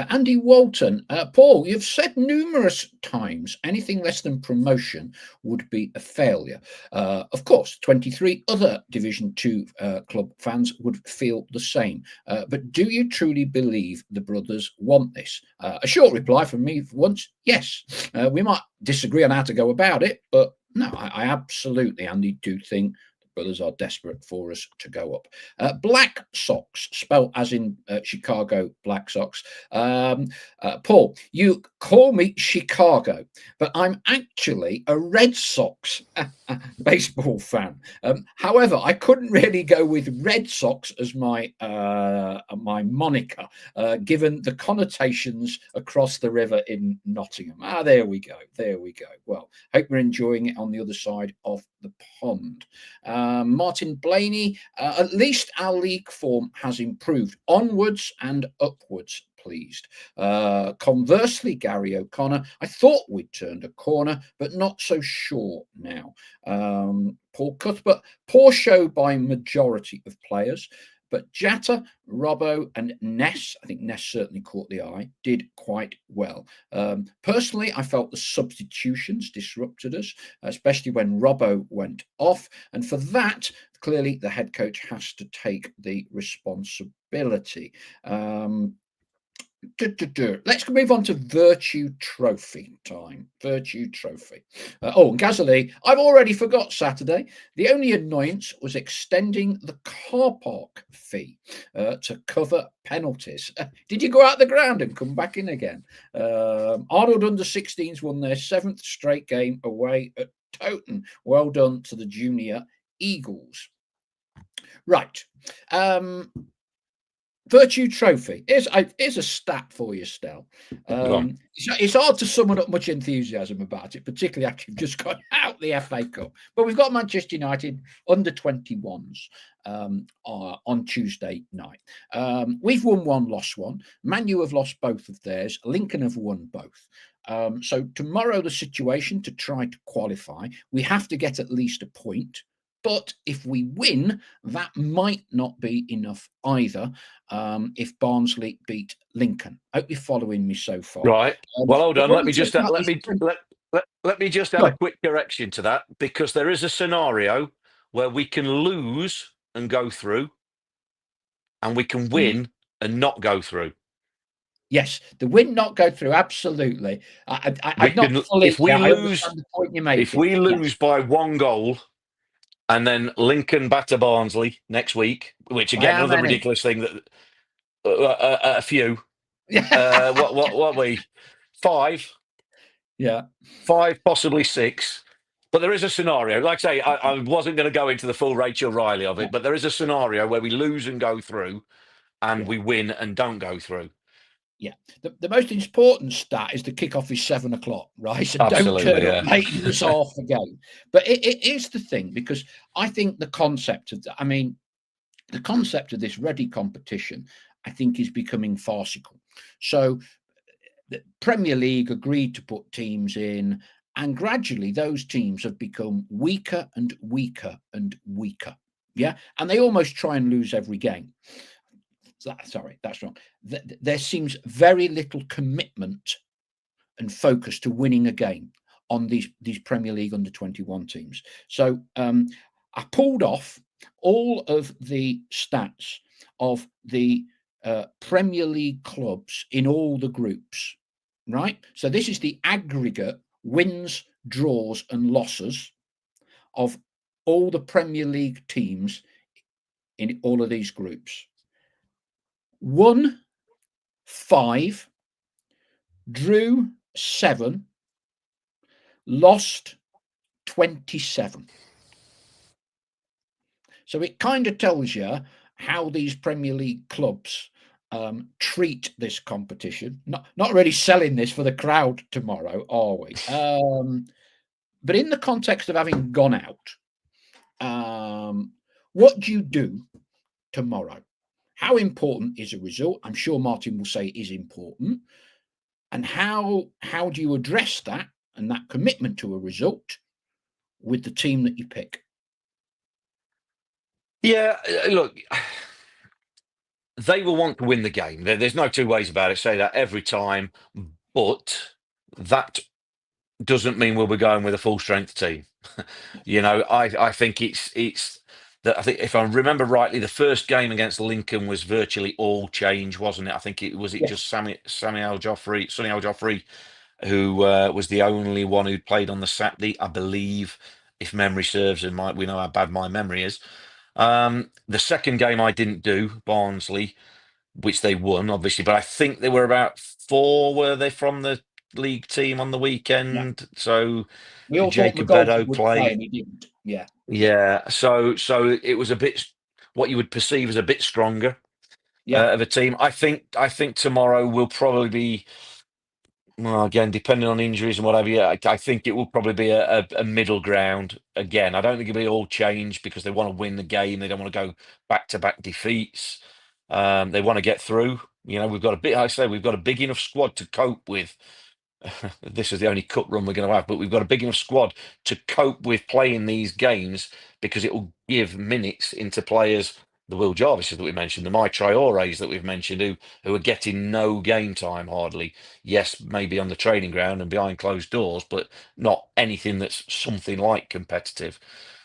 Andy Walton, Paul, you've said numerous times anything less than promotion would be a failure. Of course, 23 other Division 2 club fans would feel the same. But do you truly believe the brothers want this? A short reply from me for once, yes. We might disagree on how to go about it, but no, I absolutely, Andy, do think brothers are desperate for us to go up. Black Sox, spelled as in Chicago Black Sox. Paul, you call me Chicago, but I'm actually a Red Sox baseball fan. However, I couldn't really go with Red Sox as my moniker, given the connotations across the river in Nottingham. There we go. There we go. Well, hope you're enjoying it on the other side of the pond. Martin Blaney, at least our league form has improved onwards and upwards, pleased. Conversely, Gary O'Connor, I thought we'd turned a corner, but not so sure now. Paul Cuthbert, poor show by majority of players, but Jatta, Robbo and Ness, I think Ness certainly caught the eye, did quite well. Personally, I felt the substitutions disrupted us, especially when Robbo went off. And for that, clearly the head coach has to take the responsibility. Let's move on to Vertu Trophy time. Vertu Trophy. And Gazali, I've already forgot Saturday. The only annoyance was extending the car park fee to cover penalties. Did you go out the ground and come back in again? Arnold under-16s won their 7th straight game away at Cheltenham. Well done to the junior Eagles. Right. Vertu Trophy. Here's a stat for you, Stel. It's hard to summon up much enthusiasm about it, particularly after you've just got out the FA Cup. But we've got Manchester United under 21s on Tuesday night. We've won one, lost one. Man U have lost both of theirs. Lincoln have won both. So tomorrow, the situation to try to qualify, we have to get at least a point. But if we win, that might not be enough either. If Barnsley beat Lincoln, hope you're following me so far. Right. Well, hold on. Let me just add a quick correction to that, because there is a scenario where we can lose and go through, and we can win and not go through. Yes, the win not go through. Absolutely. If we lose by 1 goal. And then Lincoln batter Barnsley next week, which again, another ridiculous thing that a few. What we 5? Yeah, 5, possibly 6. But there is a scenario. Like I say, I wasn't going to go into the full Rachel Riley of it, but there is a scenario where we lose and go through, and we win and don't go through. Yeah, the most important stat is the kickoff is 7 o'clock, right? So absolutely, don't turn up making us off the game. But it is the thing, because I think the concept of the concept of this ready competition, I think, is becoming farcical. So the Premier League agreed to put teams in, and gradually those teams have become weaker and weaker and weaker. Yeah, and they almost try and lose every game. Sorry, that's wrong. There seems very little commitment and focus to winning a game on these Premier League under 21 teams. So I pulled off all of the stats of the Premier League clubs in all the groups, right? So this is the aggregate wins, draws, and losses of all the Premier League teams in all of these groups. Won 5, drew 7, lost 27. So it kind of tells you how these Premier League clubs treat this competition. Not really selling this for the crowd tomorrow, are we? But in the context of having gone out, what do you do tomorrow? How important is a result? I'm sure Martin will say it is important. And how do you address that and that commitment to a result with the team that you pick? Yeah, look, they will want to win the game. There's no two ways about it. Say that every time, but that doesn't mean we'll be going with a full strength team. I think it's that. I think if I remember rightly, the first game against Lincoln was virtually all change, wasn't it? I think it Yes. just Sonny Al Joffrey, who was the only one who'd played on the Saturday, I believe, if memory serves, and we know how bad my memory is. The second game I didn't do, Barnsley, which they won, obviously, but I think they were about 4, were they, from the league team on the Yeah. weekend? So We all thought Jacob McGoldrick Beddoe would play played. and he didn't. Yeah. Yeah, so it was a bit what you would perceive as a bit stronger Yeah. of a team. I think tomorrow will probably be, well, again, depending on injuries and whatever. Yeah, I think it will probably be a middle ground. Again, I don't think it'll be all change because they want to win the game. They don't want to go back to back defeats. They want to get through. We've got a big enough squad to cope with. This is the only cup run we're going to have, but we've got a big enough squad to cope with playing these games because it will give minutes into players, the Will Jarvises that we mentioned, the My Traores that we've mentioned, who are getting no game time hardly. Yes, maybe on the training ground and behind closed doors, but not anything that's something like competitive.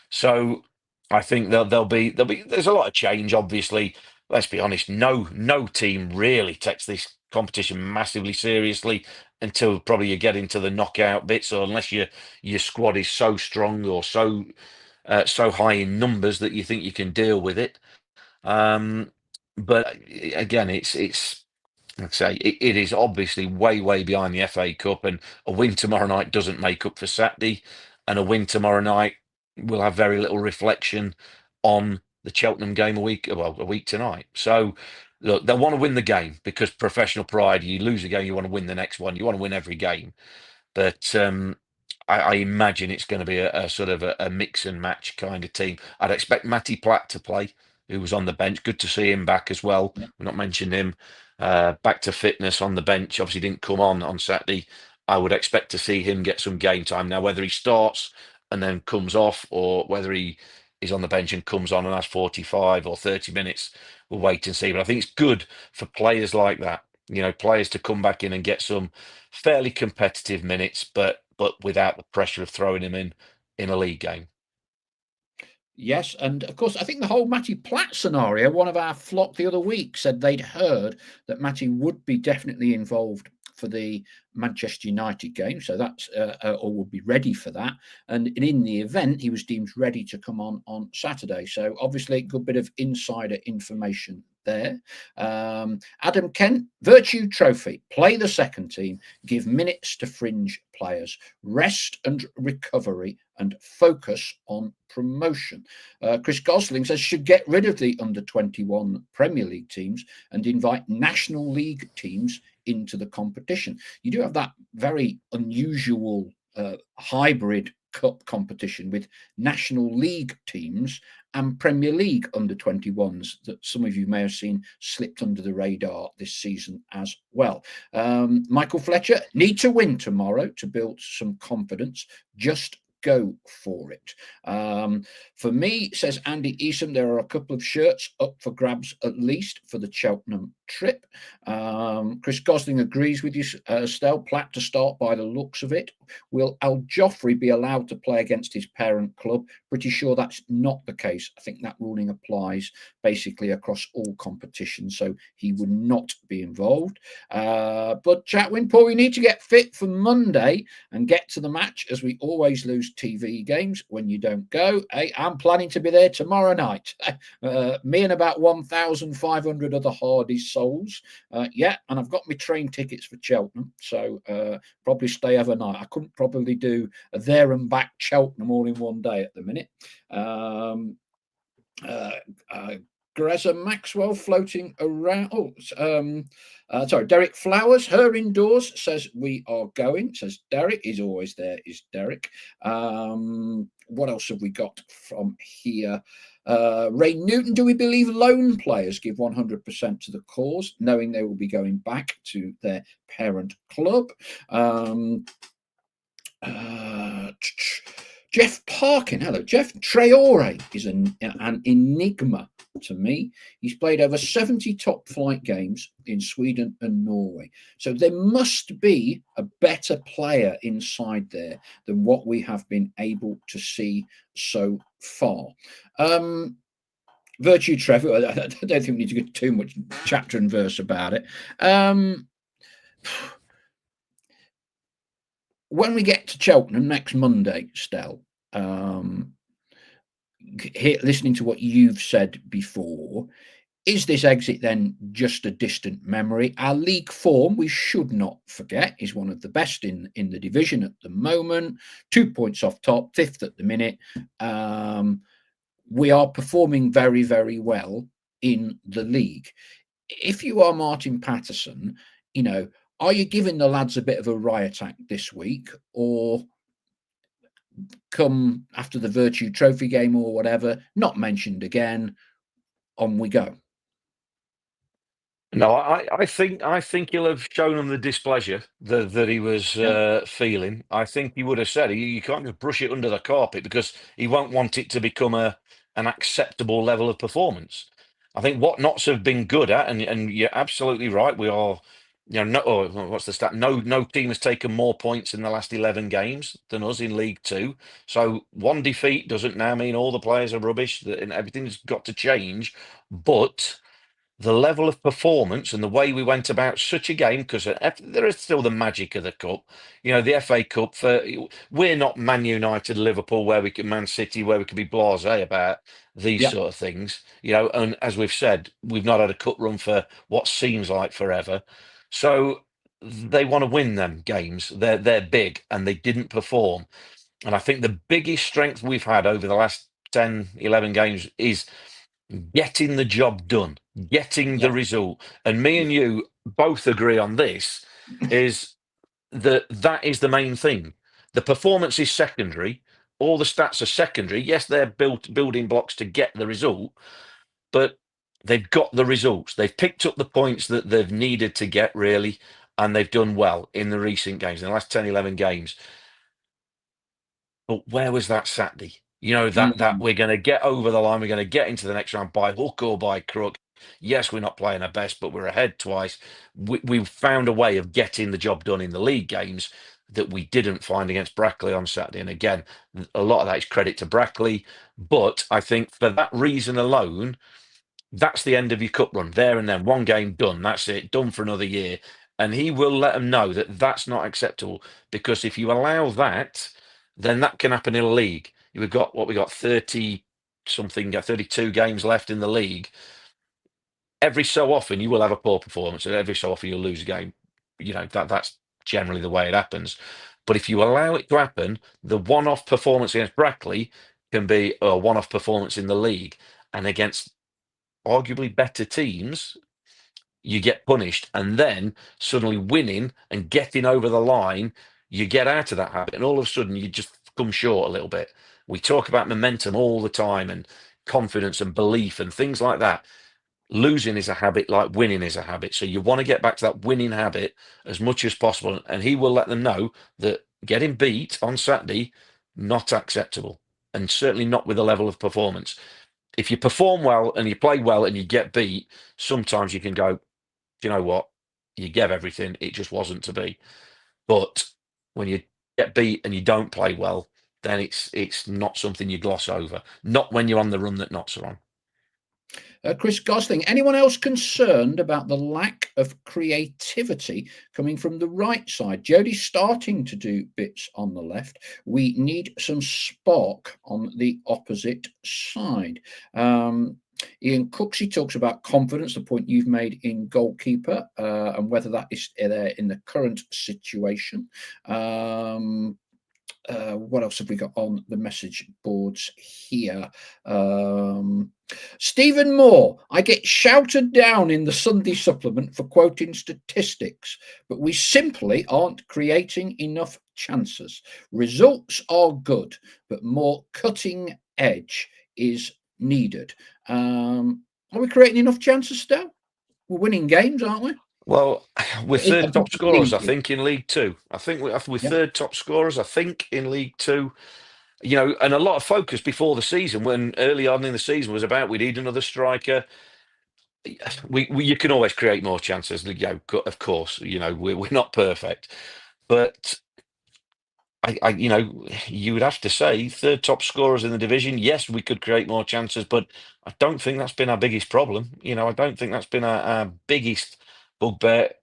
So I think there's a lot of change, obviously. Let's be honest, no team really takes this competition massively seriously until probably you get into the knockout bits, or unless your squad is so strong or so high in numbers that you think you can deal with it. But again, it's like I say, it is obviously way behind the FA Cup, and a win tomorrow night doesn't make up for Saturday, and a win tomorrow night will have very little reflection on the Cheltenham game a week tonight. So, look, they'll want to win the game because professional pride. You lose a game, you want to win the next one. You want to win every game. But I imagine it's going to be a sort of a mix and match kind of team. I'd expect Matty Platt to play, who was on the bench. Good to see him back as well. Yeah. We've not mentioned him. Back to fitness on the bench. Obviously didn't come on Saturday. I would expect to see him get some game time. Now, whether he starts and then comes off, or whether he is on the bench and comes on and has 45 or 30 minutes, we'll wait and see. But I think it's good for players like that. Players to come back in and get some fairly competitive minutes, but without the pressure of throwing him in a league game. Yes, and of course, I think the whole Matty Platt scenario, one of our flock the other week said they'd heard that Matty would be definitely involved for the Manchester United game, so that's or would be ready for that. And in the event, he was deemed ready to come on Saturday. So obviously, a good bit of insider information there. Adam Kent, Vertu Trophy, play the second team, give minutes to fringe players, rest and recovery, and focus on promotion. Chris Gosling says should get rid of the under-21 Premier League teams and invite National League teams into the competition. You do have that very unusual hybrid cup competition with National League teams and Premier League under-21s that some of you may have seen slipped under the radar this season as well. Michael Fletcher, need to win tomorrow to build some confidence. Just go for it. For me, says Andy Eason, there are a couple of shirts up for grabs at least for the Cheltenham trip. Chris Gosling agrees with you, Stel. Platt to start by the looks of it. Will Al Joffrey be allowed to play against his parent club? Pretty sure that's not the case. I think that ruling applies basically across all competitions, so he would not be involved. But Chatwin, Paul, we need to get fit for Monday and get to the match, as we always lose TV games when you don't go. Hey, I'm planning to be there tomorrow night. Me and about 1,500 other hardy souls. Yeah, and I've got my train tickets for Cheltenham, so probably stay overnight. I couldn't probably do a there and back Cheltenham all in one day at the minute. Greza Maxwell floating around. Sorry, Derek Flowers, her indoors, says we are going. Says Derek is always there. Is Derek? What else have we got from here? Ray Newton, do we believe loan players give 100% to the cause, knowing they will be going back to their parent club? Jeff Parkin, hello. Jeff Traore is an enigma to me. He's played over 70 top flight games in Sweden and Norway. So there must be a better player inside there than what we have been able to see so far. Vertu Trophy, I don't think we need to get too much chapter and verse about it. When we get to Cheltenham next Monday, Stel, listening to what you've said before, is this exit then just a distant memory? Our league form, we should not forget, is one of the best in the division at the moment. 2 points off top, fifth at the minute. We are performing very, very well in the league. If you are Martin Patterson, are you giving the lads a bit of a riot act this week, or come after the Vertu Trophy game or whatever, not mentioned again, on we go? No, I think he'll have shown them the displeasure that he was feeling. I think he would have said you can't just brush it under the carpet, because he won't want it to become an acceptable level of performance. I think what Notts have been good at, and you're absolutely right, we are, what's the stat? No team has taken more points in the last 11 games than us in League Two. So one defeat doesn't now mean all the players are rubbish, and everything's got to change. But the level of performance and the way we went about such a game, because there is still the magic of the cup, the FA Cup. We're not Man United, Liverpool, Man City, where we can be blasé about these sort of things. And as we've said, we've not had a cup run for what seems like forever. So they want to win them games. They're big, and they didn't perform. And I think the biggest strength we've had over the last 10, 11 games is getting the job done, getting the result. And me and you both agree on this, is that is the main thing. The performance is secondary. All the stats are secondary. Yes, they're building blocks to get the result, but they've got the results. They've picked up the points that they've needed to get, really, and they've done well in the recent games, in the last 10, 11 games. But where was that Saturday? That we're going to get over the line, we're going to get into the next round by hook or by crook. Yes, we're not playing our best, but we're ahead twice. We found a way of getting the job done in the league games that we didn't find against Brackley on Saturday. And again, a lot of that is credit to Brackley. But I think for that reason alone, that's the end of your cup run there and then. One game done. That's it. Done for another year. And he will let them know that that's not acceptable, because if you allow that, then that can happen in a league. We've got 30 something, 32 games left in the league. Every so often you will have a poor performance, and every so often you'll lose a game. That's generally the way it happens. But if you allow it to happen, the one-off performance against Brackley can be a one-off performance in the league, and against arguably better teams, you get punished, and then suddenly winning and getting over the line, you get out of that habit, and all of a sudden you just come short a little bit. We talk about momentum all the time, and confidence and belief and things like that. Losing is a habit, like winning is a habit. So you want to get back to that winning habit as much as possible, and he will let them know that getting beat on Saturday not acceptable, and certainly not with a level of performance. If you perform well and you play well and you get beat, sometimes you can go, do you know what? You gave everything, it just wasn't to be. But when you get beat and you don't play well, then it's not something you gloss over. Not when you're on the run that Notts are on. Chris Gosling, anyone else concerned about the lack of creativity coming from the right side? Jodie's starting to do bits on the left. We need some spark on the opposite side. Ian Cooksey talks about confidence, the point you've made in goalkeeper, and whether that is there in the current situation. What else have we got on the message boards here? Stephen Moore, I get shouted down in the Sunday supplement for quoting statistics, but we simply aren't creating enough chances. Results are good, but more cutting edge is needed. Are we creating enough chances still? We're winning games, aren't we? Well, we're third top scorers, I League. think, in League Two. I think we're Yeah. third top scorers, I think, in League Two. You know, and a lot of focus before the season, when early on in the season was about we need another striker. We you can always create more chances. You know, of course, you know we're not perfect, but you know, you would have to say third top scorers in the division. Yes, we could create more chances, but I don't think that's been our biggest problem. You know, I don't think that's been our biggest bugbear.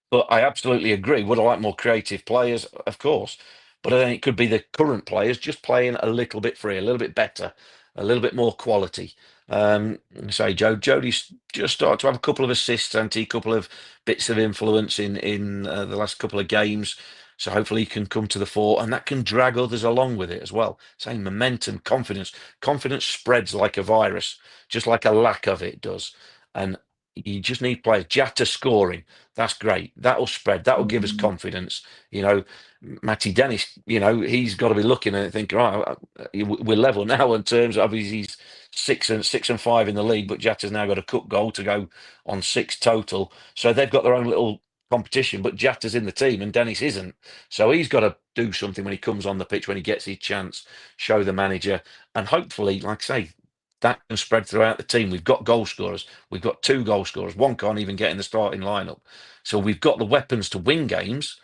But I absolutely agree. Would I like more creative players? Of course. But I think it could be the current players just playing a little bit free, a little bit better, a little bit more quality. Say Jodie's just started to have a couple of assists, and a couple of bits of influence in the last couple of games. So hopefully he can come to the fore, and that can drag others along with it as well. Saying momentum, confidence. Confidence spreads like a virus, just like a lack of it does. And you just need players. Jatta scoring, that's great. That'll spread. That'll give us confidence. You know, Matty Dennis. You know, he's got to be looking at it, thinking, right, we're level now in terms of he's 6-5 in the league, but Jatta's now got a cup goal to go on 6 total. So they've got their own little competition, but Jatta's in the team and Dennis isn't. So he's got to do something when he comes on the pitch, when he gets his chance, show the manager, and hopefully, like I say, that can spread throughout the team. We've got goal scorers. We've got 2 goal scorers. One can't even get in the starting lineup. So we've got the weapons to win games,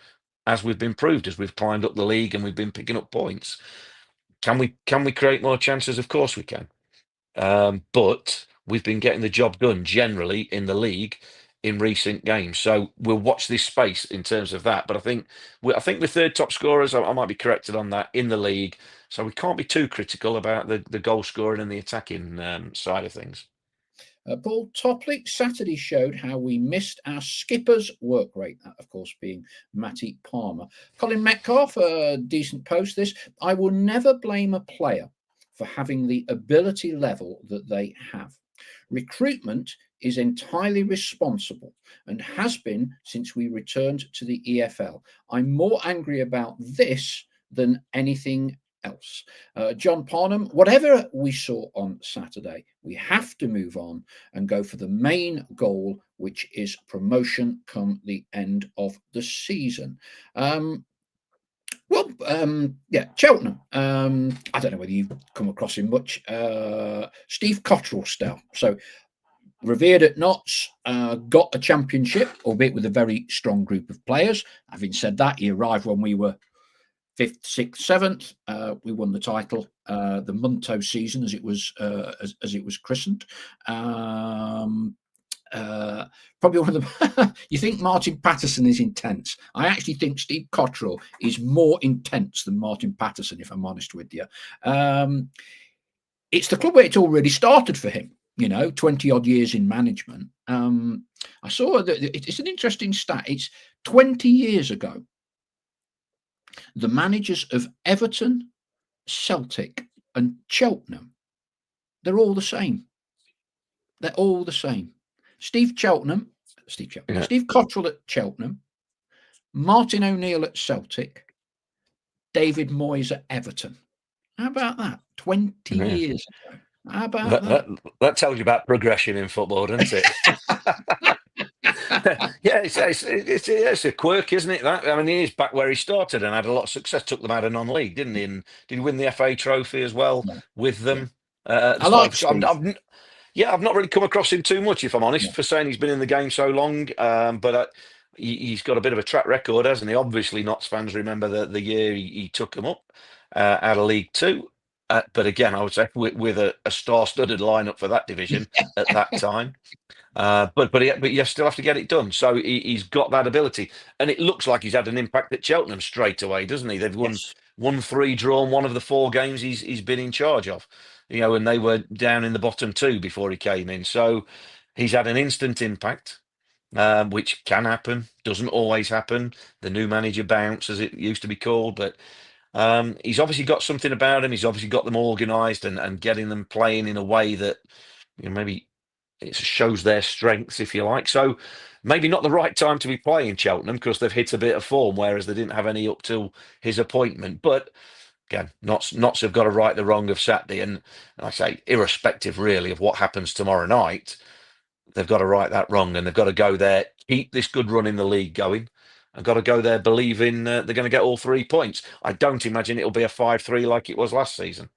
as we've been proved, as we've climbed up the league and we've been picking up points. Can we create more chances? Of course we can. But we've been getting the job done generally in the league in recent games. So we'll watch this space in terms of that. But I think we're third top scorers. I might be corrected on that in the league. So we can't be too critical about the goal scoring and the attacking side of things. Paul Topley, Saturday showed how we missed our skipper's work rate, that of course being Matty Palmer. Colin Metcalf, a decent post this. I will never blame a player for having the ability level that they have. Recruitment is entirely responsible and has been since we returned to the EFL. I'm more angry about this than anything else. John Parnham, whatever we saw on Saturday, we have to move on and go for the main goal, which is promotion come the end of the season. Cheltenham. I don't know whether you've come across him much. Steve Cottrell style. So revered at Notts, got a championship, albeit with a very strong group of players. Having said that, he arrived when we were 5th, 6th, 7th. We won the title, the Munto season, as it was christened. Probably one of the. You think Martin Patterson is intense? I actually think Steve Cottrell is more intense than Martin Patterson, if I'm honest with you. It's the club where it's already started for him. 20 odd years in management. I saw that it's an interesting stat. It's 20 years ago. The managers of Everton, Celtic, and Cheltenham, they're all the same. They're all the same. Steve Cottrell at Cheltenham, Martin O'Neill at Celtic, David Moyes at Everton. How about that? 20 years ago. How about that? That tells you about progression in football, doesn't it? Yeah, it's a quirk, isn't it? That I mean, he is back where he started and had a lot of success. Took them out of non-league, didn't he? And did he win the FA Trophy as well Yeah, with yeah. them at the I start? like Steve. Yeah, I've not really come across him too much, if I'm honest, Yeah. for saying he's been in the game so long. But he's got a bit of a track record, hasn't he? Obviously, Notts fans remember the year he took them up out of League Two. But again, I would say with a star-studded lineup for that division at that time. But you still have to get it done. So he's got that ability, and it looks like he's had an impact at Cheltenham straight away, doesn't he? They've Yes. won three, drawn one of the four games he's been in charge of. And they were down in the bottom two before he came in. So he's had an instant impact, which can happen, doesn't always happen. The new manager bounce, as it used to be called, but he's obviously got something about him. He's obviously got them organised and getting them playing in a way that maybe it shows their strengths, if you like. So maybe not the right time to be playing Cheltenham because they've hit a bit of form, whereas they didn't have any up till his appointment. But again, Notts have got to right the wrong of Saturday, and I say, irrespective really of what happens tomorrow night, they've got to right that wrong, and they've got to go there, keep this good run in the league going. I've got to go there believing they're going to get all 3 points. I don't imagine it'll be a 5-3 like it was last season.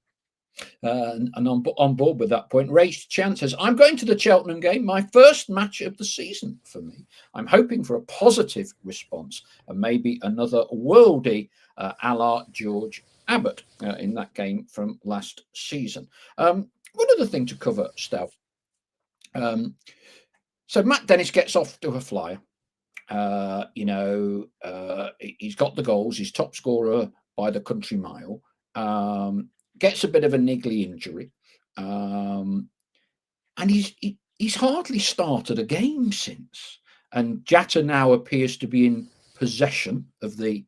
And on board with that point, raised chances. I'm going to the Cheltenham game, my first match of the season for me. I'm hoping for a positive response and maybe another worldie a la George Abbott in that game from last season. One other thing to cover, Stout. So Matt Dennis gets off to a flyer. He's got the goals. He's top scorer by the country mile. Gets a bit of a niggly injury, and he's hardly started a game since. And Jatta now appears to be in possession of the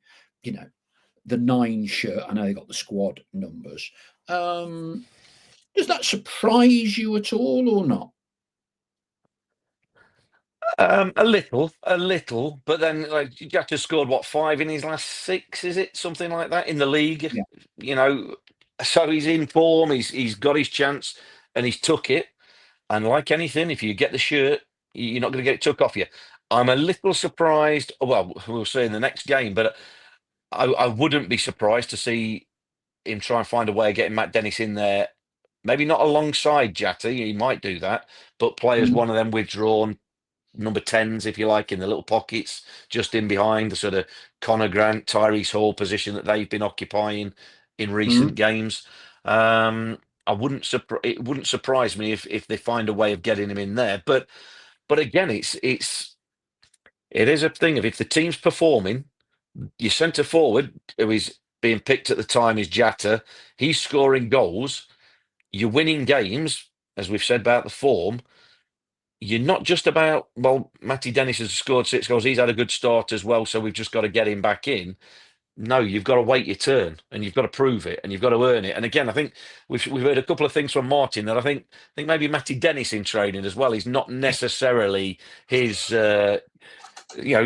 9 shirt. I know they got the squad numbers. Does that surprise you at all or not? A little, but then like Jack has scored what 5 in his last 6, is it something like that in the league? Yeah. You know, so he's in form. He's got his chance, and he's took it. And like anything, if you get the shirt, you're not going to get it took off you. I'm a little surprised. Well, we'll see in the next game, but I wouldn't be surprised to see him try and find a way of getting Matt Dennis in there. Maybe not alongside Jatty, he might do that, but play as one of them withdrawn number 10s, if you like, in the little pockets, just in behind the sort of Connor Grant, Tyrese Hall position that they've been occupying in recent games. It wouldn't surprise me if they find a way of getting him in there. But again, it is a thing of if the team's performing, your centre forward, who is being picked at the time, is Jatta. He's scoring goals. You're winning games, as we've said about the form. You're not just about, well, Matty Dennis has scored 6 goals. He's had a good start as well, so we've just got to get him back in. No, you've got to wait your turn, and you've got to prove it, and you've got to earn it. And again, I think we've heard a couple of things from Martin that I think maybe Matty Dennis in training as well is not necessarily his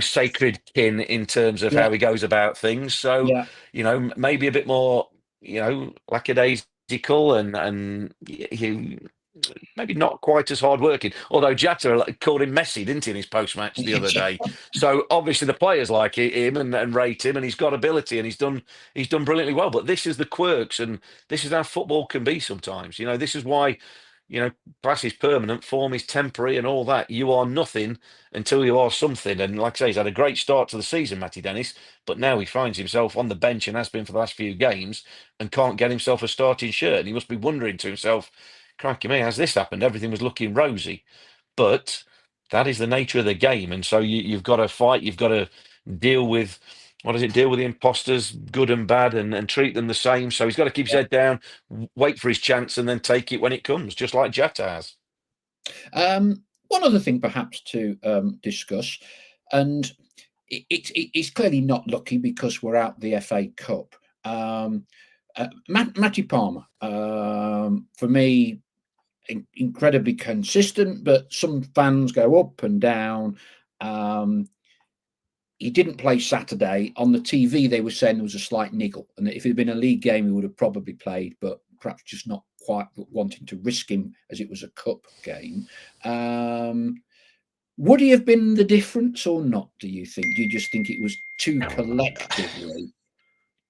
sacred kin in terms of Yeah, how he goes about things. So yeah, maybe a bit more lackadaisical and he maybe not quite as hard working. Although Jatta called him Messi, didn't he, in his post match the other day? So obviously the players like him and rate him, and he's got ability, and he's done brilliantly well. But this is the quirks, and this is how football can be sometimes. This is why class is permanent, form is temporary, and all that. You are nothing until you are something. And like I say, he's had a great start to the season, Matty Dennis, but now he finds himself on the bench and has been for the last few games and can't get himself a starting shirt. And he must be wondering to himself, crikey me, has this happened? Everything was looking rosy. But that is the nature of the game. And so you've got to fight, you've got to deal with deal with the imposters, good and bad, and treat them the same. So he's got to keep his head down, wait for his chance, and then take it when it comes, just like Jatta has. One other thing perhaps to discuss, and it's clearly not lucky because we're out the FA Cup. Matty Palmer, for me, incredibly consistent, but some fans go up and down. He didn't play Saturday. On the TV, they were saying there was a slight niggle, and if it had been a league game, he would have probably played, but perhaps just not quite wanting to risk him as it was a cup game. Would he have been the difference or not, do you think? Do you just think it was too collectively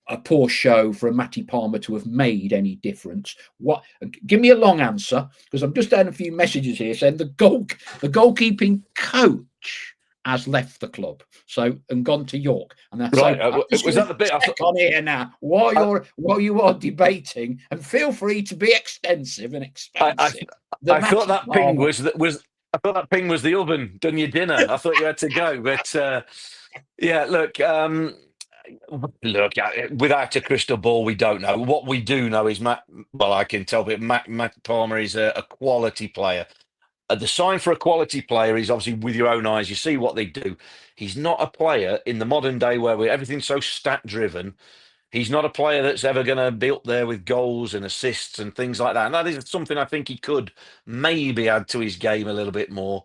a poor show for a Matty Palmer to have made any difference? What? Give me a long answer, because I'm just having a few messages here saying the goalkeeping coach has left the club, and gone to York. And that's Right. so I'm just Was going that the bit? to check on here now while you are debating, and feel free to be extensive and I, expansive. I thought that ping was I thought that ping was the oven done your dinner. I thought you had to go, but yeah. Look. Without a crystal ball, we don't know. What we do know is Matt. Well, I can tell, but Matt Palmer is a quality player. The sign for a quality player is obviously with your own eyes. You see what they do. He's not a player in the modern day where everything's so stat driven. He's not a player that's ever going to be up there with goals and assists and things like that. And that is something I think he could maybe add to his game a little bit more.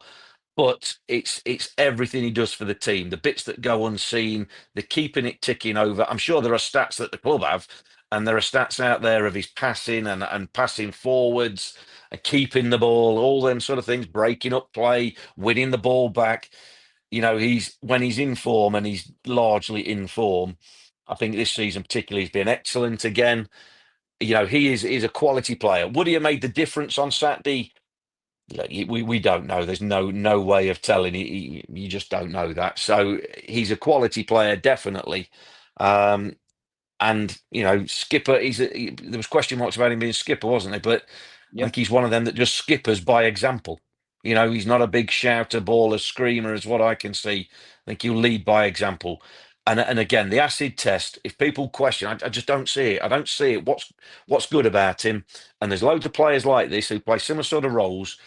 But it's everything he does for the team, the bits that go unseen, the keeping it ticking over. I'm sure there are stats that the club have, and there are stats out there of his passing and passing forwards, and keeping the ball, all them sort of things, breaking up play, winning the ball back. When he's in form, and he's largely in form. I think this season particularly he's been excellent again. He's a quality player. Would he have made the difference on Saturday? Look, we don't know. There's no way of telling. You just don't know that. So he's a quality player, definitely. Um, and skipper. There was question marks about him being skipper, wasn't there? But I think he's one of them that just skippers by example. He's not a big shouter, baller, screamer, as what I can see. I think he'll lead by example. And again, the acid test. If people question, I just don't see it. I don't see it. What's good about him? And there's loads of players like this who play similar sort of roles.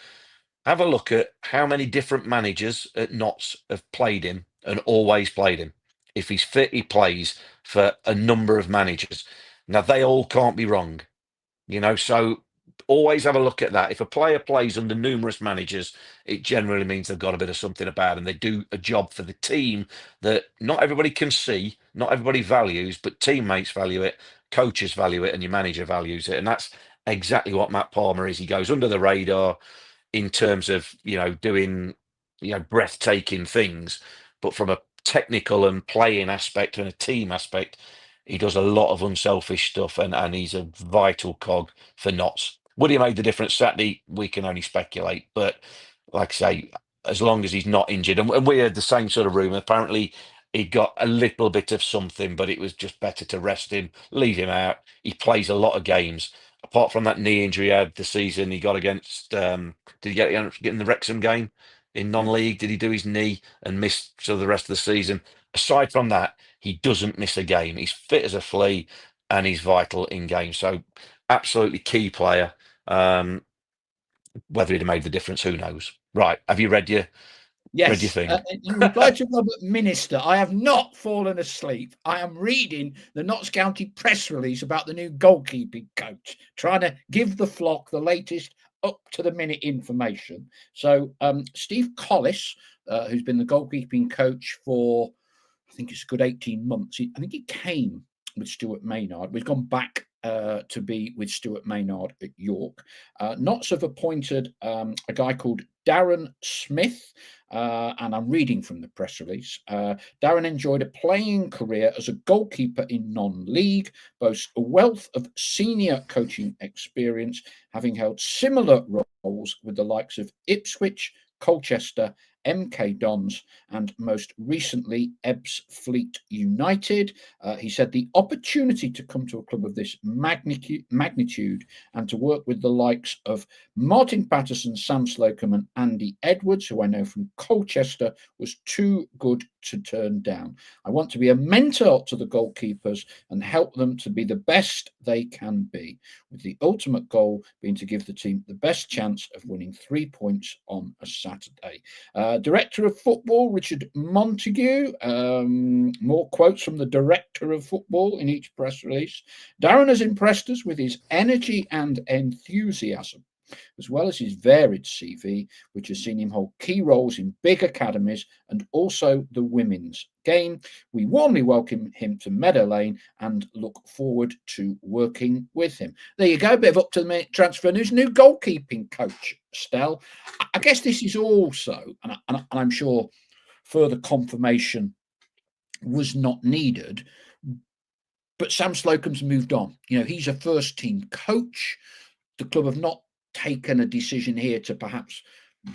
Have a look at how many different managers at Notts have played him and always played him. If he's fit, he plays for a number of managers. Now, they all can't be wrong, so always have a look at that. If a player plays under numerous managers, it generally means they've got a bit of something about them. They do a job for the team that not everybody can see, not everybody values, but teammates value it, coaches value it, and your manager values it. And that's exactly what Matt Palmer is. He goes under the radar in terms of doing breathtaking things, but from a technical and playing aspect and a team aspect, he does a lot of unselfish stuff, and he's a vital cog for Notts. Would he have made the difference Saturday? We can only speculate, but like I say, as long as he's not injured, and we heard the same sort of rumour. Apparently, he got a little bit of something, but it was just better to rest him, leave him out. He plays a lot of games. Apart from that knee injury he had the season he got against, did he get in the Wrexham game in non-league? Did he do his knee and miss sort of the rest of the season? Aside from that, he doesn't miss a game. He's fit as a flea, and he's vital in games. So absolutely key player. Whether he'd have made the difference, who knows? Right. Have you read your Yes, thing? in reply to Robert Minister, I have not fallen asleep. I am reading the Notts County press release about the new goalkeeping coach, trying to give the flock the latest up-to-the-minute information. So Steve Collis, who's been the goalkeeping coach for, I think it's a good 18 months. I think he came with Stuart Maynard. We've gone back to be with Stuart Maynard at York. Notts have appointed a guy called Darren Smith, and I'm reading from the press release. Darren enjoyed a playing career as a goalkeeper in non-league, boasts a wealth of senior coaching experience, having held similar roles with the likes of Ipswich, Colchester, MK Dons, and most recently Ebbsfleet United. He said the opportunity to come to a club of this magnitude and to work with the likes of Martin Patterson, Sam Slocum, and Andy Edwards, who I know from Colchester, was too good to turn down. I want to be a mentor to the goalkeepers and help them to be the best they can be, with the ultimate goal being to give the team the best chance of winning 3 points on a Saturday. Director of Football, Richard Montague. More quotes from the Director of Football in each press release. Darren has impressed us with his energy and enthusiasm, as well as his varied CV, which has seen him hold key roles in big academies and also the women's game. We warmly welcome him to Meadow Lane and look forward to working with him. There you go, a bit of up-to-the-minute transfer news. New goalkeeping coach Stell. I guess this is also, and I'm sure further confirmation was not needed, but Sam Slocum's moved on. He's a first team coach. The club have not taken a decision here to perhaps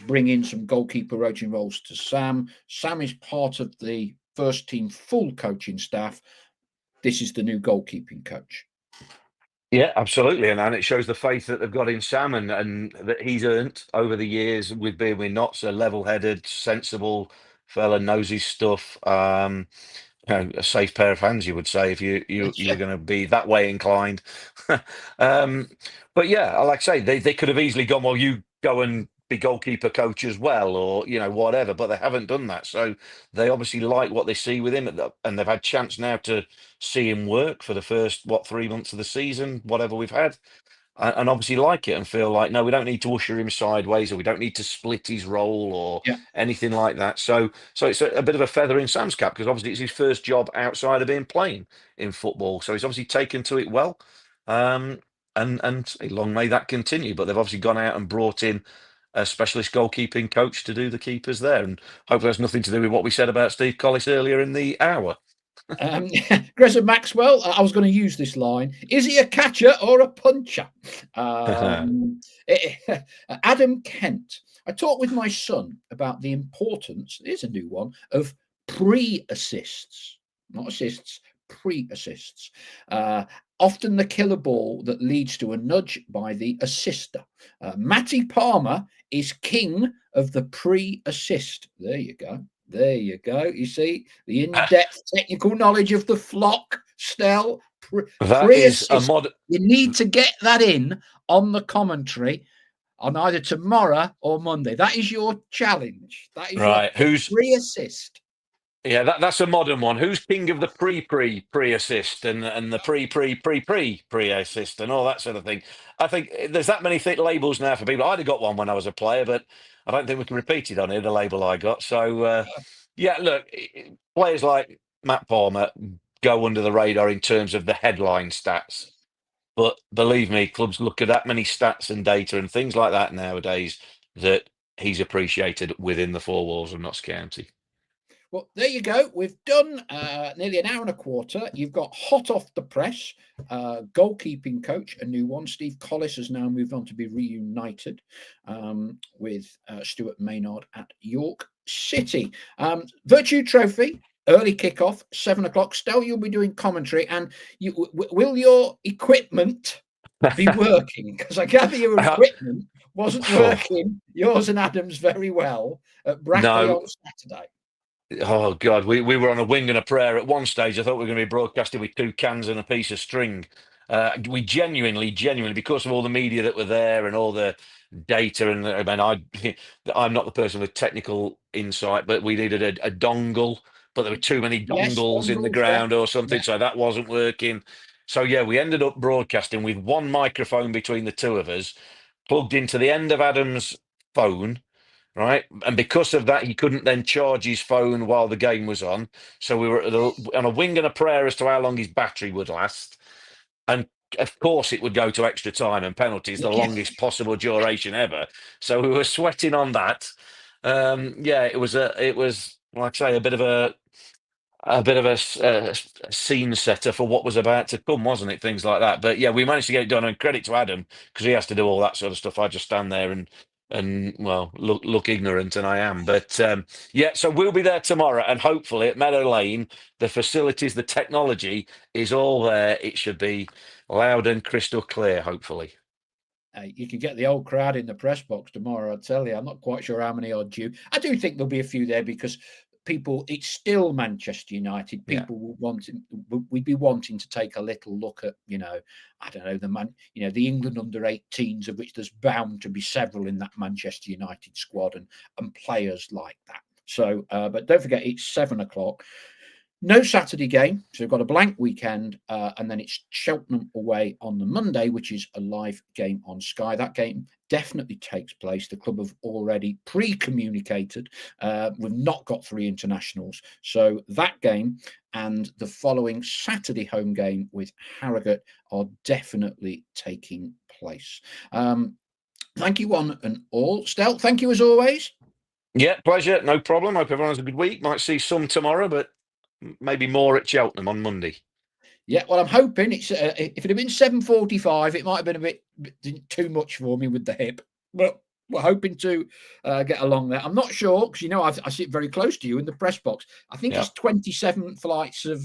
bring in some goalkeeper coaching roles to Sam. Sam is part of the first team full coaching staff. This is the new goalkeeping coach. Yeah, absolutely, and it shows the faith that they've got in Sam and that he's earned over the years with being with Notts, a level-headed, sensible fella, knows his stuff. A safe pair of hands, you would say, if you were going to be that way inclined. um, but yeah, like I say, they could have easily gone, well, you go and be goalkeeper coach as well, or whatever, but they haven't done that. So they obviously like what they see with him, and they've had chance now to see him work for the first 3 months of the season, whatever we've had. And obviously like it and feel like, no, we don't need to usher him sideways, or we don't need to split his role or Yeah. anything like that. So it's a bit of a feather in Sam's cap, because obviously it's his first job outside of being playing in football. So he's obviously taken to it well. And long may that continue. But they've obviously gone out and brought in a specialist goalkeeping coach to do the keepers there. And hopefully that's nothing to do with what we said about Steve Collis earlier in the hour. Gresham Maxwell, I was going to use this line. Is he a catcher or a puncher? Adam Kent. I talked with my son about the importance, here's a new one, of pre-assists. Not assists, pre-assists. Often the killer ball that leads to a nudge by the assister. Matty Palmer is king of the pre-assist. There you go. There you go. You see the in-depth technical knowledge of the flock, Stell. That is a mod. You need to get that in on the commentary on either tomorrow or Monday. That is your challenge. That is right. your Who's pre-assist. Yeah, that's a modern one. Who's king of the pre-assist and the pre-assist and all that sort of thing? I think there's that many labels now for people. I'd have got one when I was a player, but I don't think we can repeat it on here, the label I got. So, yeah, look, players like Matt Palmer go under the radar in terms of the headline stats. But believe me, clubs look at that many stats and data and things like that nowadays that he's appreciated within the four walls of Notts County. Well, there you go. We've done nearly an hour and a quarter. You've got hot off the press, goalkeeping coach, a new one. Steve Collis has now moved on to be reunited with Stuart Maynard at York City. Vertu Trophy, early kickoff, 7 o'clock. Stell, you'll be doing commentary, and will your equipment be working? Because I gather your equipment wasn't working, yours and Adam's, very well at Brackley on Saturday. Oh God, we were on a wing and a prayer at one stage. I thought we were going to be broadcasting with 2 cans and a piece of string. We genuinely, because of all the media that were there and all the data, and I mean, I'm not the person with technical insight, but we needed a dongle, but there were too many dongles in the ground or something, so that wasn't working. So yeah, we ended up broadcasting with one microphone between the two of us, plugged into the end of Adam's phone. Right, and because of that, he couldn't then charge his phone while the game was on. So we were on a wing and a prayer as to how long his battery would last, and of course, it would go to extra time and penalties, the longest possible duration ever. So we were sweating on that. Yeah, it was like I say, a bit of a scene setter for what was about to come, wasn't it? Things like that. But yeah, we managed to get it done, and credit to Adam, because he has to do all that sort of stuff. I just stand there and well, look ignorant, and I am. But yeah, so we'll be there tomorrow, and hopefully at Meadow Lane, the facilities, the technology is all there. It should be loud and crystal clear, hopefully. You can get the old crowd in the press box tomorrow, I tell you. I'm not quite sure how many are due. I do think there'll be a few there, because people, it's still Manchester United. People we'd be wanting to take a little look at, I don't know, the England under-18s, of which there's bound to be several in that Manchester United squad, and players like that. So, but don't forget, it's 7 o'clock. No Saturday game, so we've got a blank weekend, and then it's Cheltenham away on the Monday, which is a live game on Sky. That game definitely takes place. The club have already pre-communicated. We've not got 3 internationals, so that game and the following Saturday home game with Harrogate are definitely taking place. Thank you, one and all. Stel, thank you as always. Yeah, pleasure. No problem. Hope everyone has a good week. Might see some tomorrow, but maybe more at Cheltenham on Monday. Yeah, well, I'm hoping it's if it had been 7:45, it might have been a bit too much for me with the hip, but we're hoping to get along there. I'm not sure because I sit very close to you in the press box. I think it's 27 flights of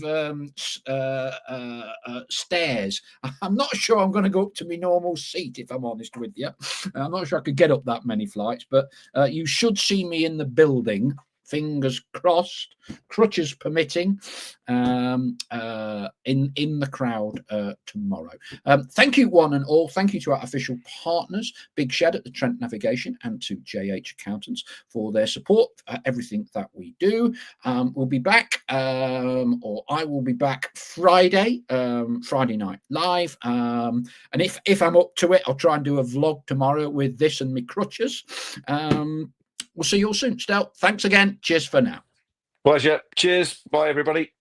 stairs. I'm not sure I'm going to go up to my normal seat, if I'm honest with you. I'm not sure I could get up that many flights, but you should see me in the building. Fingers crossed, crutches permitting, in the crowd tomorrow. Thank you, one and all. Thank you to our official partners, Big Shed at the Trent Navigation and to JH Accountants for their support for everything that we do. We'll be back, or I will be back Friday night live. And if I'm up to it, I'll try and do a vlog tomorrow with this and my crutches. We'll see you all soon. Stel, thanks again. Cheers for now. Pleasure. Cheers. Bye, everybody.